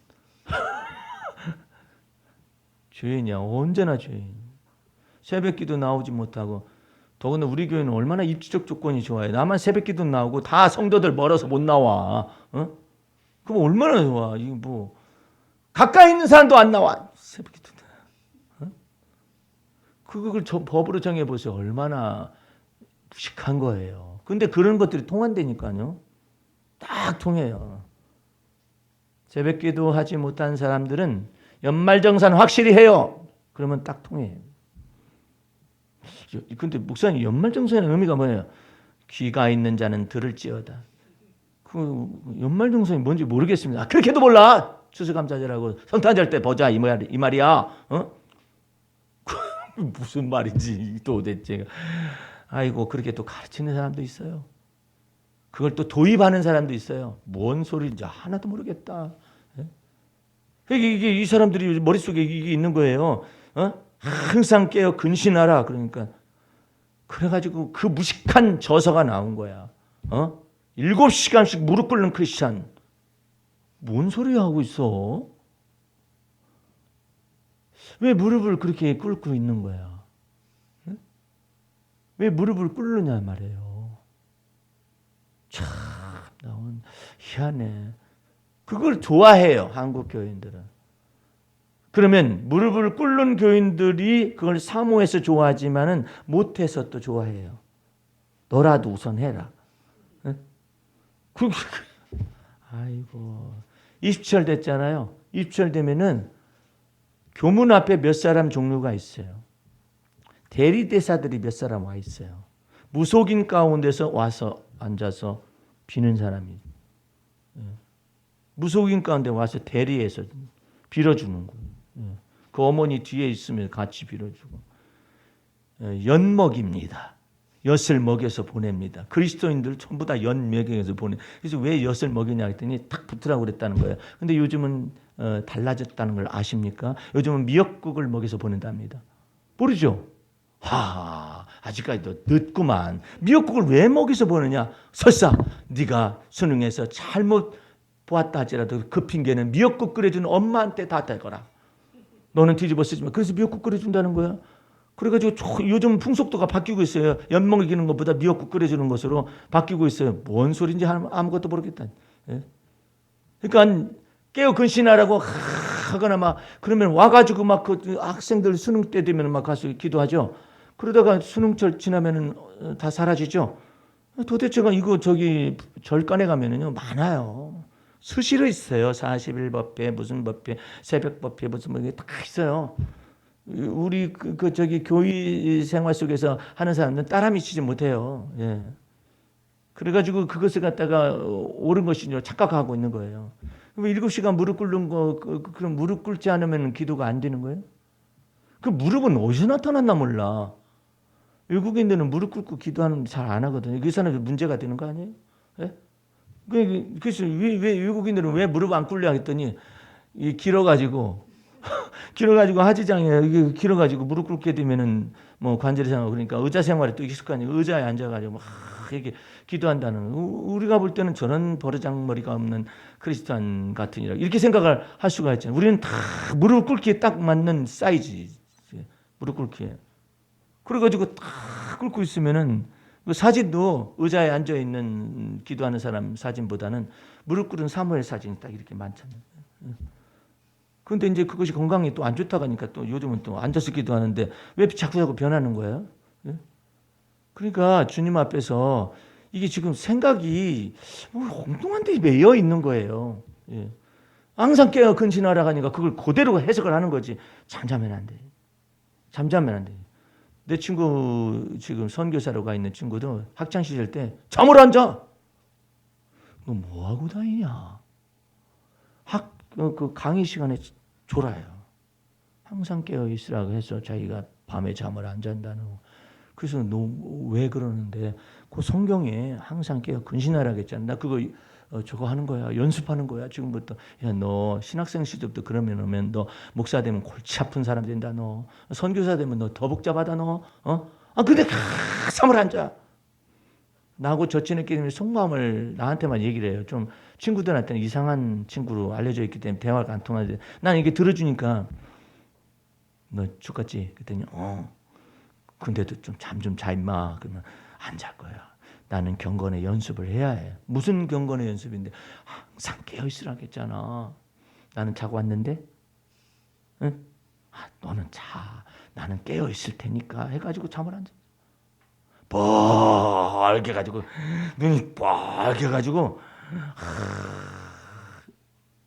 죄인이야. 언제나 죄인. 새벽기도 나오지 못하고. 더군다나 우리 교회는 얼마나 입지적 조건이 좋아요. 나만 새벽기도 나오고 다 성도들 멀어서 못 나와. 그럼 얼마나 좋아. 이거 뭐 가까이 있는 사람도 안 나와. 새벽기도. 그걸 법으로 정해 보세요. 얼마나 무식한 거예요. 근데 그런 것들이 통한다니까요. 딱 통해요. 새벽기도 하지 못한 사람들은 연말정산 확실히 해요. 그러면 딱 통해요. 근데 목사님 연말정산의 의미가 뭐예요? 귀가 있는 자는 들을지어다. 그 연말정산이 뭔지 모르겠습니다. 그렇게도 몰라. 추수감사절하고 성탄절 때 보자 이 말이야. 무슨 말인지 도대체. 아이고 그렇게 또 가르치는 사람도 있어요. 그걸 또 도입하는 사람도 있어요. 뭔 소리인지 하나도 모르겠다. 이게 이 사람들이 머릿속에 이게 있는 거예요. 항상 깨어 근신하라. 그러니까 그래가지고 그 무식한 저서가 나온 거야. 7시간씩 무릎 꿇는 크리스찬. 뭔 소리 하고 있어? 왜 무릎을 그렇게 꿇고 있는 거야? 왜 무릎을 꿇느냐 말이에요. 참 나온 희한해. 그걸 좋아해요. 한국 교인들은. 그러면 무릎을 꿇는 교인들이 그걸 사모해서 좋아하지만은 못해서 또 좋아해요. 너라도 우선 해라. 아이고 20절 됐잖아요. 20절 되면은 교문 앞에 몇 사람 종류가 있어요. 대리대사들이 몇 사람 와 있어요. 무속인 가운데서 와서 앉아서 비는 사람이. 무속인 가운데 와서 대리해서 빌어주는 거예요. 그 어머니 뒤에 있으면 같이 빌어주고. 엿먹입니다. 엿을 먹여서 보냅니다. 그리스도인들 전부 다 엿 먹여서 보내. 그래서 왜 엿을 먹이냐 했더니 탁 붙으라고 그랬다는 거예요. 근데 요즘은 달라졌다는 걸 아십니까? 요즘은 미역국을 먹여서 보낸답니다. 모르죠? 아직까지도 늦구만. 미역국을 왜 먹여서 보느냐? 설사 네가 수능에서 잘못 보았다 할지라도 그 핑계는 미역국 끓여주는 엄마한테 다 대거라. 너는 뒤집어 쓰지마. 그래서 미역국 끓여준다는 거야. 그래가지고 요즘 풍속도가 바뀌고 있어요. 엿 먹이는 것보다 미역국 끓여주는 것으로 바뀌고 있어요. 뭔 소리인지 아무것도 모르겠다. 그러니까 깨어 근신하라고 하거나 막 그러면 와가지고 막 그 학생들 수능 때 되면 막 가서 기도하죠. 그러다가 수능철 지나면은 다 사라지죠. 도대체가 이거 저기 절간에 가면은요 많아요. 수시로 있어요. 41법회 무슨 법회 새벽법회 무슨 뭐 이게 다 있어요. 우리 저기 교회 생활 속에서 하는 사람들은 따라 미치지 못해요. 예. 그래가지고 그것을 갖다가 옳은 것인 줄 착각하고 있는 거예요. 7시간 무릎 꿇는 거, 그럼 무릎 꿇지 않으면 기도가 안 되는 거예요? 그 무릎은 어디서 나타났나 몰라. 외국인들은 무릎 꿇고 기도하는 잘 안 하거든요. 그 사람들 문제가 되는 거 아니에요? 예? 그래서 왜 외국인들은 왜 무릎 안 꿇려 했더니 길어가지고 하지장에 이게 길어가지고 무릎 꿇게 되면은 뭐 관절이 상하고 그러니까 의자 생활에 또 익숙하니까 의자에 앉아가지고 막 이렇게 기도한다는 우리가 볼 때는 저런 버르장머리가 없는 크리스찬 같으니라 이렇게 생각을 할 수가 있잖아요. 우리는 다 무릎 꿇기에 딱 맞는 사이즈 무릎 꿇기에 그래가지고 딱 꿇고 있으면은 그 사진도 의자에 앉아 있는 기도하는 사람 사진보다는 무릎 꿇은 사무엘 사진이 딱 이렇게 많잖아요. 그런데 이제 그것이 건강에 또 안 좋다고 하니까 또 요즘은 또 앉아서 기도하는데 왜 자꾸 변하는 거예요? 그러니까 주님 앞에서 이게 지금 생각이 엉뚱한 데 매여 있는 거예요. 항상 깨어 근신하라 하니까 그걸 그대로 해석을 하는 거지. 잠자면 안 돼. 잠자면 안 돼. 내 친구 지금 선교사로 가 있는 친구도 학창 시절 때 잠을 안 자. 너 뭐 하고 다니냐? 그 강의 시간에 졸아요. 항상 깨어 있으라고 해서 자기가 밤에 잠을 안 잔다는. 그래서 너 왜 그러는데 그 성경에 항상 깨어 근신하라고 했잖아. 나 그거 저거 하는 거야. 연습하는 거야. 지금부터. 야, 너 신학생 시절부터 그러면 너 목사 되면 골치 아픈 사람 된다. 너 선교사 되면 너 더 복잡하다. 너. 근데 잠을 안 자. 나하고 저친했기 때문에 속마음을 나한테만 얘기를 해요. 좀 친구들한테는 이상한 친구로 알려져 있기 때문에 대화가 안 통하는데 난 이게 들어주니까 너 죽겠지? 그랬더니 근데도 좀 잠 좀 자 임마. 그러면 안 잘 거야. 나는 경건의 연습을 해야 해. 무슨 경건의 연습인데 항상 깨어있으라고 했잖아. 나는 자고 왔는데 응? 너는 자. 나는 깨어있을 테니까 해가지고 잠을 안 자. 빨개 가지고 눈이 빨개 가지고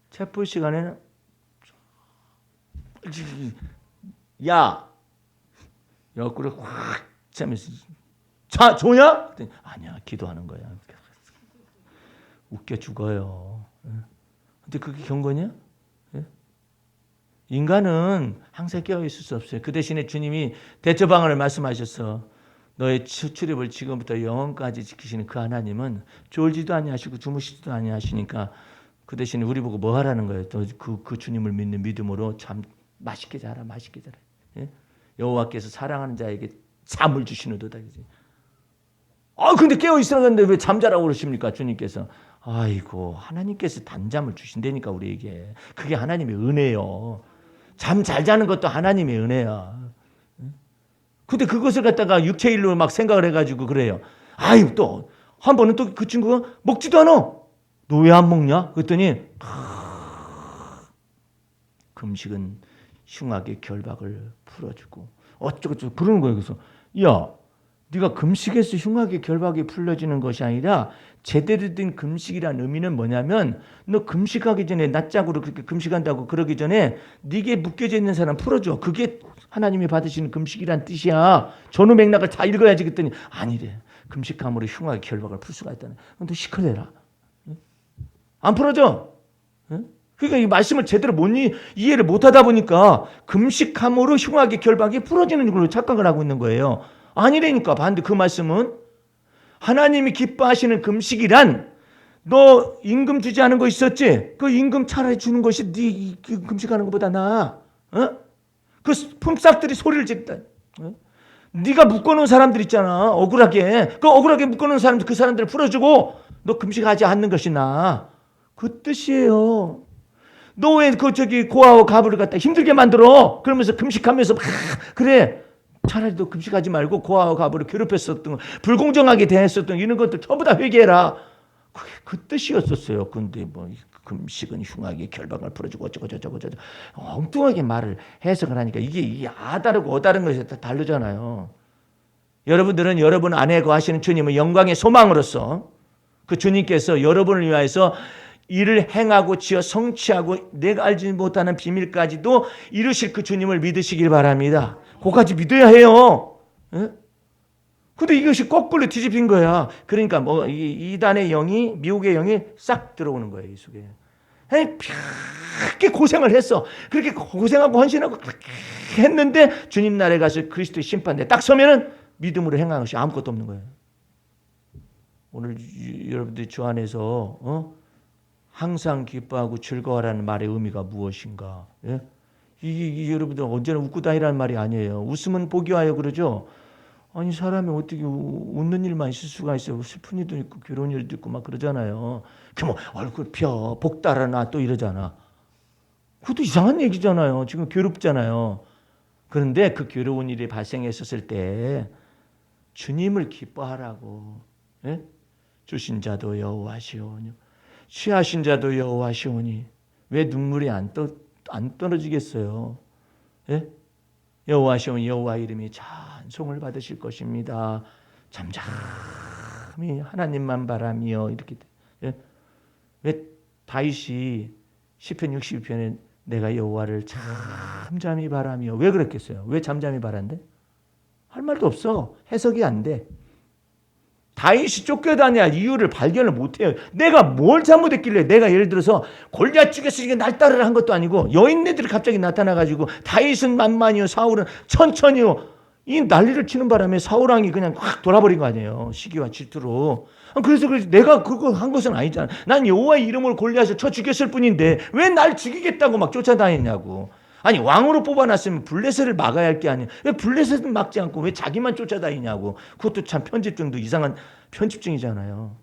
체포 시간에는 야 옆구리 확 차면서 자 조냐? 아니야 기도하는 거야. 웃겨 죽어요. 근데 그게 경건이야? 인간은 항상 깨어 있을 수 없어요. 그 대신에 주님이 대처 방안을 말씀하셨어. 너의 출입을 지금부터 영원까지 지키시는 그 하나님은 졸지도 아니하시고 주무시지도 아니하시니까 그 대신에 우리 보고 뭐 하라는 거예요? 그 주님을 믿는 믿음으로 참 맛있게 자라, 맛있게 자라. 예? 여호와께서 사랑하는 자에게 잠을 주시는도다. 근데 깨어 있으라는데 왜 잠자라고 그러십니까? 주님께서. 아이고 하나님께서 단잠을 주신다니까 우리에게. 그게 하나님의 은혜요. 잠 잘 자는 것도 하나님의 은혜야. 근데 그것을 갖다가 육체일로 막 생각을 해가지고 그래요. 아이 또 한 번은 또 그 친구가 먹지도 않아. 너 왜 안 먹냐? 그랬더니 금식은 흉악의 결박을 풀어주고 어쩌고저쩌고 그러는 거예요. 그래서 야 네가 금식에서 흉악의 결박이 풀려지는 것이 아니라 제대로 된 금식이라는 의미는 뭐냐면 너 금식하기 전에 낮작으로 그렇게 금식한다고 그러기 전에 네게 묶여져 있는 사람 풀어줘. 그게 하나님이 받으시는 금식이란 뜻이야. 전후 맥락을 다 읽어야지. 그랬더니 아니래. 금식함으로 흉악의 결박을 풀 수가 있다네. 그럼 너 시커내라. 안 풀어져. 그러니까 이 말씀을 제대로 이해를 못하다 보니까 금식함으로 흉악의 결박이 풀어지는 걸로 착각을 하고 있는 거예요. 아니라니까. 반대 그 말씀은 하나님이 기뻐하시는 금식이란 너 임금 주지 않은 거 있었지? 그 임금 차라리 주는 것이 네 금식하는 것보다 나아. 그 품삯들이 소리를 지른다. 네가 묶어놓은 사람들 있잖아. 억울하게. 그 억울하게 묶어놓은 사람들 그 사람들을 풀어주고 너 금식하지 않는 것이 나아. 그 뜻이에요. 너 왜 고아와 가부를 갖다 힘들게 만들어? 그러면서 금식하면서 그래. 차라리 너 금식하지 말고 고아와 가부를 괴롭혔었던 거, 불공정하게 대했었던 이런 것들 전부 다 회개해라. 그게 그 뜻이었었어요. 근데 뭐 금식은 흉악의 결박을 풀어주고 어쩌고 엉뚱하게 말을 해석을 하니까 이게 아다르고 어다른 것이 다 다르잖아요. 여러분들은 여러분 안에 거하시는 주님은 영광의 소망으로서 그 주님께서 여러분을 위하여서 일을 행하고 지어 성취하고 내가 알지 못하는 비밀까지도 이루실 그 주님을 믿으시길 바랍니다. 그거까지 믿어야 해요. 근데 이것이 거꾸로 뒤집힌 거야. 그러니까 뭐 이단의 영이 미혹의 영이 싹 들어오는 거예요. 이 속에. 그렇게 고생을 했어. 그렇게 고생하고 헌신하고 했는데 주님 나라에 가서 그리스도의 심판대 딱 서면은 믿음으로 행하는 것이 아무것도 없는 거예요. 오늘 여러분들이 주 안에서 항상 기뻐하고 즐거워하라는 말의 의미가 무엇인가? 예? 여러분들 언제나 웃고 다니라는 말이 아니에요. 웃으면 복이 와요 그러죠? 아니 사람이 어떻게 웃는 일만 있을 수가 있어요. 슬픈 일도 있고 괴로운 일도 있고 막 그러잖아요. 뭐 얼굴 펴 복 달아나 또 이러잖아. 그것도 이상한 얘기잖아요. 지금 괴롭잖아요. 그런데 그 괴로운 일이 발생했었을 때 주님을 기뻐하라고. 예? 주신 자도 여호와시오니 취하신 자도 여호와시오니 왜 눈물이 안 떨어지겠어요? 예? 여호와시오니 여호와 이름이 찬송을 받으실 것입니다. 잠잠히 하나님만 바라며 이렇게. 예? 왜 다윗이 시편 62편에 내가 여호와를 잠잠히 바라며 왜 그랬겠어요? 왜 잠잠히 바란대? 할 말도 없어. 해석이 안 돼. 다윗이 쫓겨다녀야 이유를 발견을 못해요. 내가 뭘 잘못했길래 내가 예를 들어서 골리앗 죽였으니까 날 따르라 한 것도 아니고 여인네들이 갑자기 나타나가지고 다윗은 만만이요 사울은 천천히요 이 난리를 치는 바람에 사울왕이 그냥 확 돌아버린 거 아니에요. 시기와 질투로. 그래서 내가 그거 한 것은 아니잖아. 난 여호와의 이름으로 골리앗을 쳐 죽였을 뿐인데 왜 날 죽이겠다고 막 쫓아다녔냐고. 아니 왕으로 뽑아놨으면 블레셋을 막아야 할 게 아니야. 왜 블레셋은 막지 않고 왜 자기만 쫓아다니냐고. 그것도 참 편집증도 이상한 편집증이잖아요.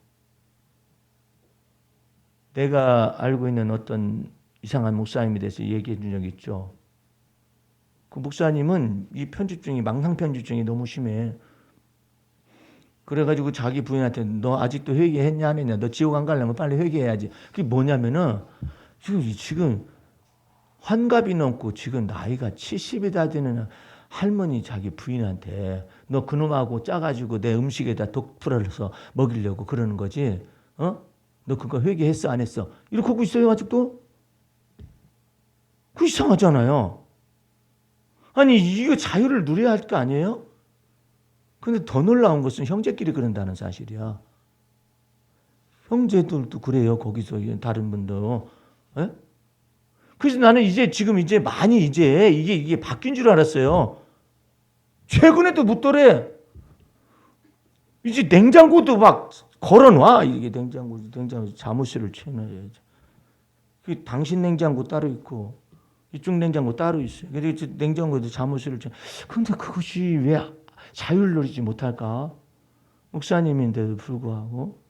내가 알고 있는 어떤 이상한 목사님에 대해서 얘기해 준 적이 있죠. 그 목사님은 이 편집증이 망상 편집증이 너무 심해. 그래가지고 자기 부인한테 너 아직도 회개했냐 안 했냐. 너 지옥 안 가려면 빨리 회개해야지. 그게 뭐냐면은 지금 환갑이 넘고 지금 나이가 70이 다 되는 할머니 자기 부인한테 너 그놈하고 짜가지고 내 음식에다 독 풀어서 먹이려고 그러는 거지. 너 그거 회개했어 안 했어? 이렇게 하고 있어요 아직도? 그 이상하잖아요. 아니 이거 자유를 누려야 할 거 아니에요? 근데 더 놀라운 것은 형제끼리 그런다는 사실이야. 형제들도 그래요. 거기서 다른 분도. 에? 그래서 나는 지금 많이 이게 바뀐 줄 알았어요. 최근에도 묻더래. 이제 냉장고도 막 걸어놔. 이게 냉장고 자물쇠를 채워놔야지. 그 당신 냉장고 따로 있고 이쪽 냉장고 따로 있어요. 그래서 냉장고에도 자물쇠를 채워. 근데 그것이 왜 자유를 누리지 못할까? 목사님인데도 불구하고.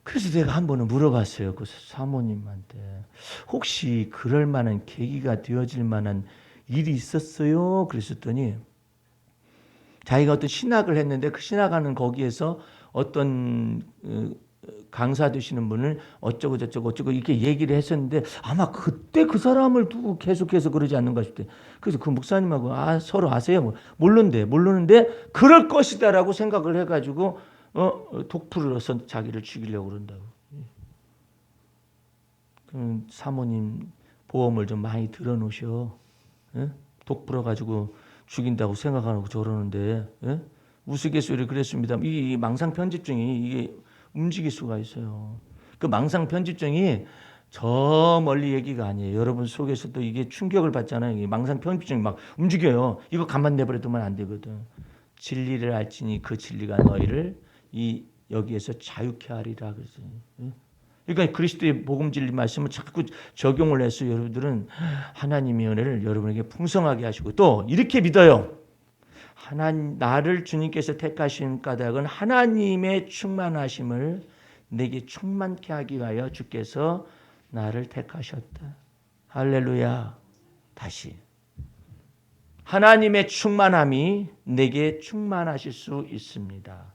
그래서 내가 한 번은 물어봤어요. 그 사모님한테. 혹시 그럴 만한 계기가 되어질 만한 일이 있었어요? 그랬더니 자기가 어떤 신학을 했는데 그 신학하는 거기에서 어떤 강사 되시는 분을 어쩌고 이렇게 얘기를 했었는데 아마 그때 그 사람을 두고 계속해서 그러지 않는가 싶대. 그래서 그 목사님하고 서로 아세요? 모르는데 그럴 것이다라고 생각을 해가지고 독풀을 넣어서 자기를 죽이려고 그런다고. 그럼 사모님 보험을 좀 많이 들어놓으셔. 독 불어가지고 죽인다고 생각하고 저러는데 우스갯소리 그랬습니다. 이 망상 편집증이 이게 움직일 수가 있어요. 그 망상 편집증이 저 멀리 얘기가 아니에요. 여러분 속에서도 이게 충격을 받잖아요. 이 망상 편집증이 막 움직여요. 이거 가만 내버려두면 안 되거든. 진리를 알지니 그 진리가 너희를 여기에서 자유케 하리라 그랬어요. 그러니까 그리스도의 복음 진리 말씀을 자꾸 적용을 해서 여러분들은 하나님의 은혜를 여러분에게 풍성하게 하시고 또 이렇게 믿어요. 나를 주님께서 택하신 까닭은 하나님의 충만하심을 내게 충만케 하기 위하여 주께서 나를 택하셨다. 할렐루야. 다시. 하나님의 충만함이 내게 충만하실 수 있습니다.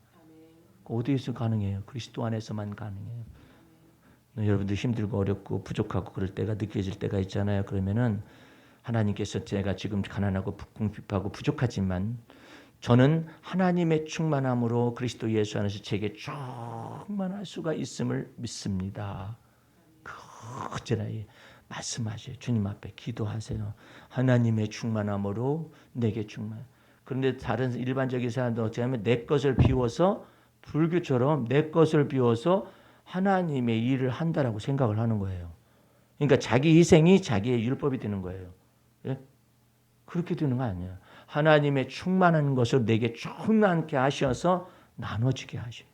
어디에서 가능해요? 그리스도 안에서만 가능해요. 여러분들 힘들고 어렵고 부족하고 그럴 때가 느껴질 때가 있잖아요. 그러면은 하나님께서 제가 지금 가난하고 궁핍하고 부족하지만 저는 하나님의 충만함으로 그리스도 예수 안에서 제게 충만할 수가 있음을 믿습니다. 그제라이 말씀하세요. 주님 앞에 기도하세요. 하나님의 충만함으로 내게 충만. 그런데 다른 일반적인 사람도 어찌하면 내 것을 비워서 불교처럼 내 것을 비워서 하나님의 일을 한다라고 생각을 하는 거예요. 그러니까 자기 희생이 자기의 율법이 되는 거예요. 예? 그렇게 되는 거 아니에요. 하나님의 충만한 것을 내게 충만케 하셔서 나눠지게 하셔요.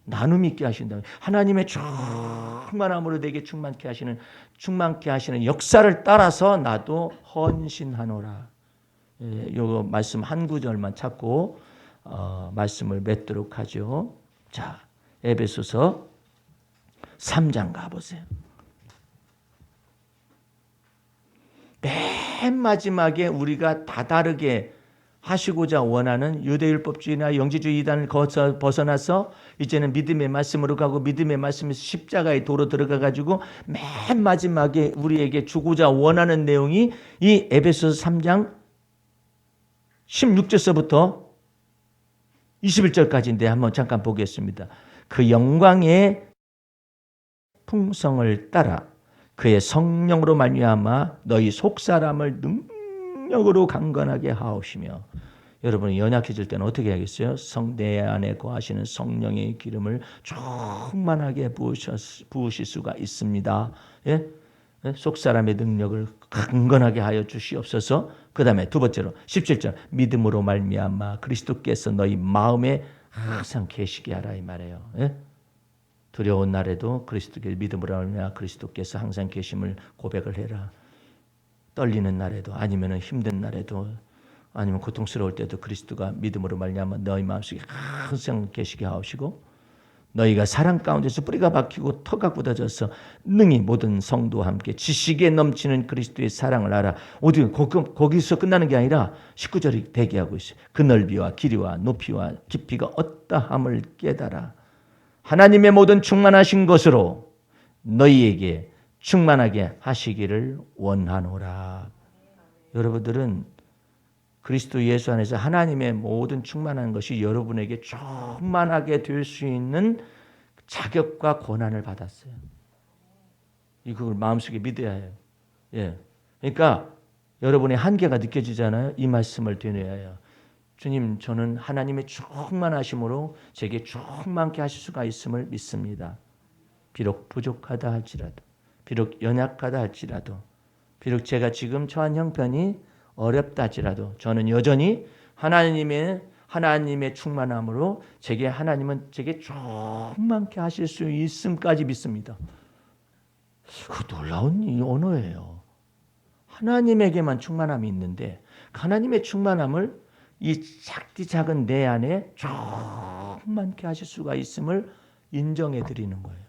나눔 있게 하신다. 하나님의 충만함으로 내게 충만케 하시는 역사를 따라서 나도 헌신하노라. 요 말씀 한 구절만 찾고 말씀을 맺도록 하죠. 자, 에베소서 3장 가보세요. 맨 마지막에 우리가 다다르게 하시고자 원하는 유대율법주의나 영지주의 이단을 벗어나서 이제는 믿음의 말씀으로 가고 믿음의 말씀에서 십자가의 도로 들어가가지고 맨 마지막에 우리에게 주고자 원하는 내용이 이 에베소서 3장 16절서부터 21절까지인데 한번 잠깐 보겠습니다. 그 영광의 풍성을 따라 그의 성령으로 말미암아 너희 속사람을 능력으로 강건하게 하옵시며. 여러분이 연약해질 때는 어떻게 하겠어요? 내 안에 거하시는 성령의 기름을 충만하게 부으실 수가 있습니다. 예? 속사람의 능력을 강건하게 하여 주시옵소서. 그 다음에 두 번째로 17절 믿음으로 말미암아 그리스도께서 너희 마음에 항상 계시게 하라 이 말이에요. 예? 두려운 날에도 그리스도께 믿음으로 말미암아 그리스도께서 항상 계심을 고백을 해라. 떨리는 날에도 아니면 힘든 날에도 아니면 고통스러울 때도 그리스도가 믿음으로 말미암아 너희 마음속에 항상 계시게 하옵시고 너희가 사랑 가운데서 뿌리가 박히고 터가 굳어져서 능히 모든 성도와 함께 지식에 넘치는 그리스도의 사랑을 알아. 거기서 끝나는 게 아니라 19절이 대기하고 있어요. 그 넓이와 길이와 높이와 깊이가 어떠함을 깨달아 하나님의 모든 충만하신 것으로 너희에게 충만하게 하시기를 원하노라. 여러분들은 그리스도 예수 안에서 하나님의 모든 충만한 것이 여러분에게 충만하게 될 수 있는 자격과 권한을 받았어요. 이걸 마음속에 믿어야 해요. 예. 그러니까 여러분의 한계가 느껴지잖아요. 이 말씀을 되뇌어야 해요. 주님, 저는 하나님의 충만하심으로 제게 충만케 하실 수가 있음을 믿습니다. 비록 부족하다 할지라도, 비록 연약하다 할지라도, 비록 제가 지금 처한 형편이 어렵다 할지라도 저는 여전히 하나님의 충만함으로 하나님은 제게 충만케 하실 수 있음까지 믿습니다. 그 놀라운 이 언어예요. 하나님에게만 충만함이 있는데 하나님의 충만함을 이 작디 작은 내 안에 충만케 하실 수가 있음을 인정해 드리는 거예요.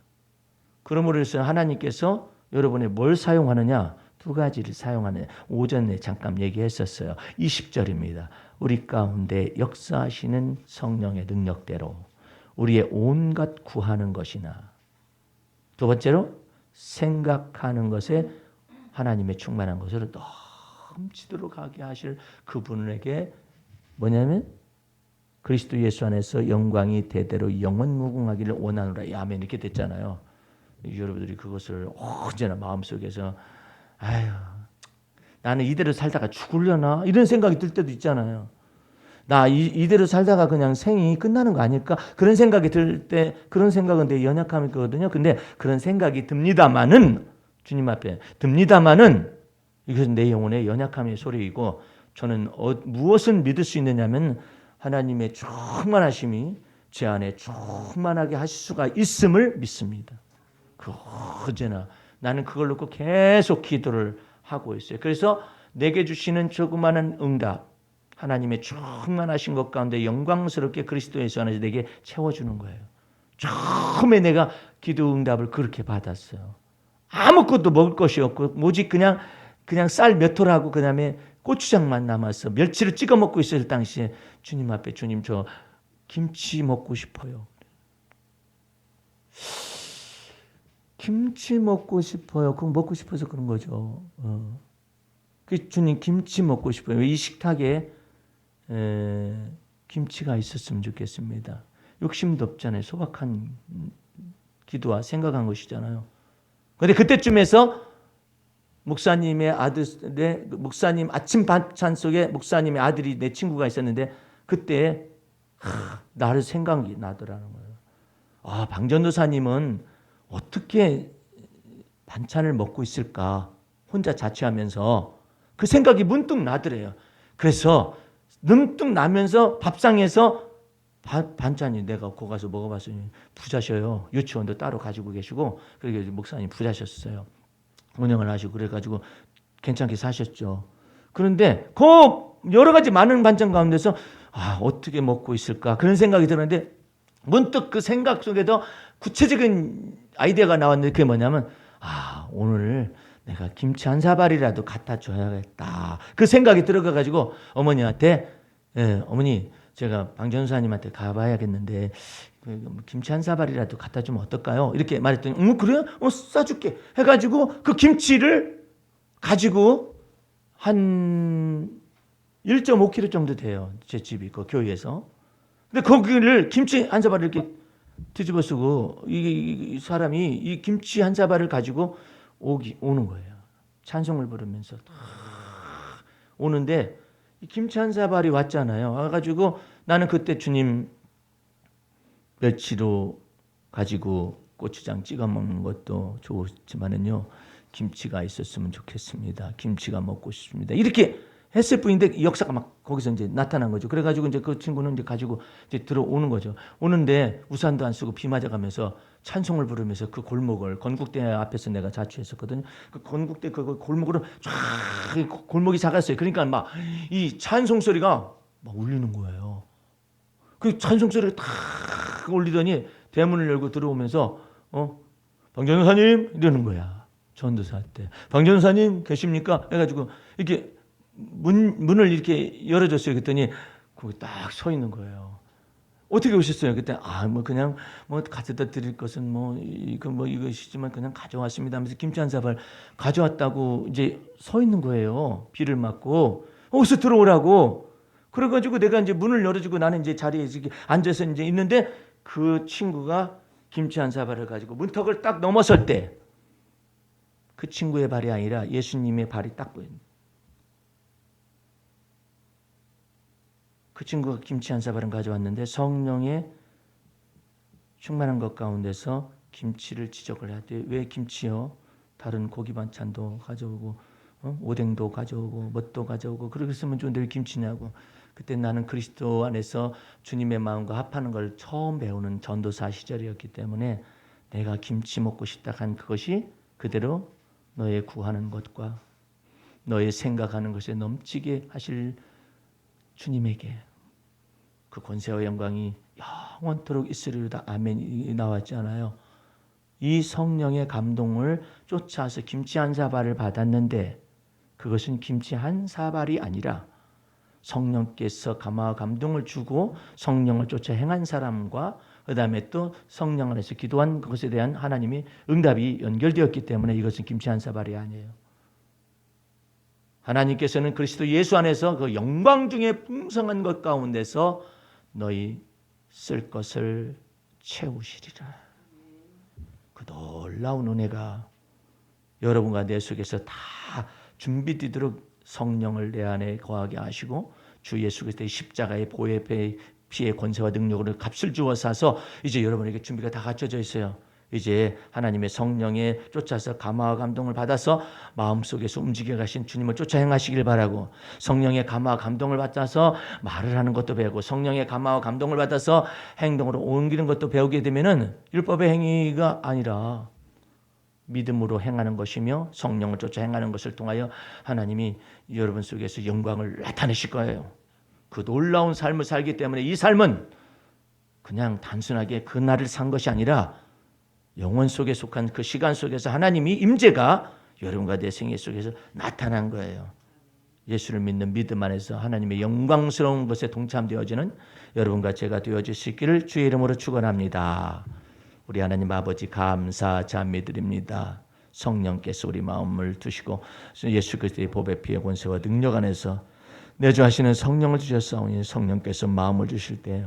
그러므로 해서 하나님께서 여러분의 뭘 사용하느냐? 두 가지를 사용하는 오전에 잠깐 얘기했었어요. 20절입니다. 우리 가운데 역사하시는 성령의 능력대로 우리의 온갖 구하는 것이나, 두 번째로 생각하는 것에 하나님의 충만한 것으로 넘치도록 하게 하실 그분에게 뭐냐면 그리스도 예수 안에서 영광이 대대로 영원 무궁하기를 원하노라. 아멘. 이렇게 됐잖아요. 여러분들이 그것을 언제나 마음속에서 아유, 나는 이대로 살다가 죽으려나? 이런 생각이 들 때도 있잖아요. 나 이대로 살다가 그냥 생이 끝나는 거 아닐까? 그런 생각이 들 때, 그런 생각은 내 연약함이거든요. 근데 그런 생각이 듭니다마는, 주님 앞에 듭니다마는, 이것은 내 영혼의 연약함의 소리이고, 저는 무엇을 믿을 수 있느냐면, 하나님의 충만하심이 제 안에 충만하게 하실 수가 있음을 믿습니다. 언제나 나는 그걸 놓고 계속 기도를 하고 있어요. 그래서 내게 주시는 조그마한 응답, 하나님의 충만하신 것 가운데 영광스럽게 그리스도 예수 안에서 내게 채워주는 거예요. 처음에 내가 기도 응답을 그렇게 받았어요. 아무것도 먹을 것이 없고 오직 그냥 쌀 몇 톨하고 그다음에 고추장만 남았어. 멸치를 찍어 먹고 있을 당시에 주님 앞에, 주님 저 김치 먹고 싶어요. 김치 먹고 싶어요. 그거 먹고 싶어서 그런 거죠. 주님 김치 먹고 싶어요. 이 식탁에 김치가 있었으면 좋겠습니다. 욕심도 없잖아요. 소박한 기도와 생각한 것이잖아요. 그런데 그때쯤에서 목사님 아침 반찬 속에 목사님의 아들이 내 친구가 있었는데 그때 나를 생각이 나더라는 거예요. 방전도사님은 어떻게 반찬을 먹고 있을까? 혼자 자취하면서 그 생각이 문득 나더래요. 그래서 문득 나면서 밥상에서 반찬이 내가 거 가서 먹어봤더니 부자셔요. 유치원도 따로 가지고 계시고, 그래서 목사님 부자셨어요. 운영을 하시고 그래가지고 괜찮게 사셨죠. 그런데 그 여러 가지 많은 반찬 가운데서 어떻게 먹고 있을까? 그런 생각이 들었는데 문득 그 생각 속에도 구체적인 아이디어가 나왔는데 그게 뭐냐면 오늘 내가 김치 한 사발이라도 갖다 줘야겠다. 그 생각이 들어가가지고 어머니한테 어머니 제가 방전사님한테 가봐야겠는데 김치 한 사발이라도 갖다 주면 어떨까요? 이렇게 말했더니 그래요? 싸줄게 해가지고 그 김치를 가지고 한 1.5kg 정도 돼요. 제 집이 그 교회에서. 근데 거기를 김치 한 사발을 이렇게 뒤집어 쓰고 이 사람이 이 김치 한 사발을 가지고 오는 거예요. 찬송을 부르면서 오는데 이 김치 한 사발이 왔잖아요. 와가지고 나는 그때 주님 멸치로 가지고 고추장 찍어 먹는 것도 좋지만은요 김치가 있었으면 좋겠습니다. 김치가 먹고 싶습니다. 이렇게 했을 뿐인데 역사가 막 거기서 이제 나타난 거죠. 그래가지고 이제 그 친구는 이제 가지고 이제 들어오는 거죠. 오는데 우산도 안 쓰고 비 맞아가면서 찬송을 부르면서 그 골목을 건국대 앞에서 내가 자취했었거든요. 그 건국대 그 골목으로 쫙 골목이 작았어요. 그러니까 막 이 찬송 소리가 막 울리는 거예요. 그 찬송 소리가 탁 울리더니 대문을 열고 들어오면서 방전사님 이러는 거야. 전도사 때 방전사님 계십니까? 해가지고 이렇게 문을 이렇게 열어줬어요. 그랬더니 거기 딱 서 있는 거예요. 어떻게 오셨어요? 그때 그냥 가져다 드릴 것은 이것이지만 그냥 가져왔습니다 하면서 김치 한 사발 가져왔다고 이제 서 있는 거예요. 비를 맞고 어디서 들어오라고. 그래가지고 내가 이제 문을 열어주고 나는 이제 자리에 앉아서 이제 있는데 그 친구가 김치 한 사발을 가지고 문턱을 딱 넘어설 때 그 친구의 발이 아니라 예수님의 발이 딱 보입니다. 그 친구가 김치 한 사발은 가져왔는데 성령의 충만한 것 가운데서 김치를 지적을 하되 왜 김치요? 다른 고기 반찬도 가져오고 오뎅도 가져오고 뭣도 가져오고 그렇게 쓰면 좋은데 왜 김치냐고. 그때 나는 그리스도 안에서 주님의 마음과 합하는 걸 처음 배우는 전도사 시절이었기 때문에 내가 김치 먹고 싶다 한 그것이 그대로 너의 구하는 것과 너의 생각하는 것에 넘치게 하실 주님에게 그 권세와 영광이 영원토록 있으리로다. 아멘이 나왔지 않아요. 이 성령의 감동을 쫓아서 김치 한 사발을 받았는데 그것은 김치 한 사발이 아니라 성령께서 감화와 감동을 주고 성령을 쫓아 행한 사람과 그 다음에 또 성령 안에서 기도한 그것에 대한 하나님의 응답이 연결되었기 때문에 이것은 김치 한 사발이 아니에요. 하나님께서는 그리스도 예수 안에서 그 영광 중에 풍성한 것 가운데서 너희 쓸 것을 채우시리라. 그 놀라운 은혜가 여러분과 내 속에서 다 준비되도록 성령을 내 안에 거하게 하시고 주 예수 그리스도의 십자가의 보혈 피의 권세와 능력으로 값을 주어 사서 이제 여러분에게 준비가 다 갖춰져 있어요. 이제 하나님의 성령에 쫓아서 감화와 감동을 받아서 마음속에서 움직여 가신 주님을 쫓아 행하시길 바라고 성령의 감화와 감동을 받아서 말을 하는 것도 배우고 성령의 감화와 감동을 받아서 행동으로 옮기는 것도 배우게 되면은 율법의 행위가 아니라 믿음으로 행하는 것이며 성령을 쫓아 행하는 것을 통하여 하나님이 여러분 속에서 영광을 나타내실 거예요. 그 놀라운 삶을 살기 때문에 이 삶은 그냥 단순하게 그날을 산 것이 아니라 영원 속에 속한 그 시간 속에서 하나님이 임재가 여러분과 내 생애 속에서 나타난 거예요. 예수를 믿는 믿음 안에서 하나님의 영광스러운 것에 동참되어지는 여러분과 제가 되어질 수 있기를 주의 이름으로 축원합니다. 우리 하나님 아버지 감사 찬미드립니다. 성령께서 우리 마음을 두시고 예수 그리스도의 보배 피의 권세와 능력 안에서 내주하시는 성령을 주셨사오니 성령께서 마음을 주실 때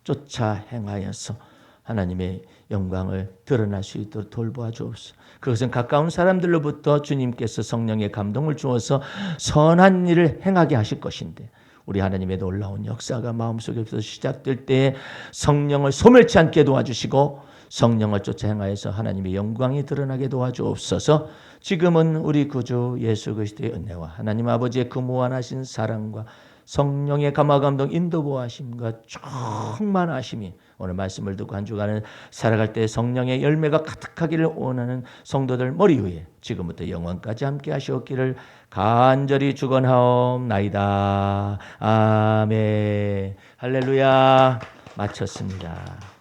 쫓아 행하여서 하나님의 영광을 드러날 수 있도록 돌보아 주옵소서. 그것은 가까운 사람들로부터 주님께서 성령의 감동을 주어서 선한 일을 행하게 하실 것인데 우리 하나님의 놀라운 역사가 마음속에서 시작될 때 성령을 소멸치 않게 도와주시고 성령을 쫓아 행하여서 하나님의 영광이 드러나게 도와주옵소서. 지금은 우리 구주 예수 그리스도의 은혜와 하나님 아버지의 그 무한하신 사랑과 성령의 감화 감동 인도 보하심과 충만하심이 오늘 말씀을 듣고 한 주간은 살아갈 때 성령의 열매가 가득하기를 원하는 성도들 머리 위에 지금부터 영원까지 함께 하시옵기를 간절히 축원하옵나이다. 아멘. 할렐루야. 마쳤습니다.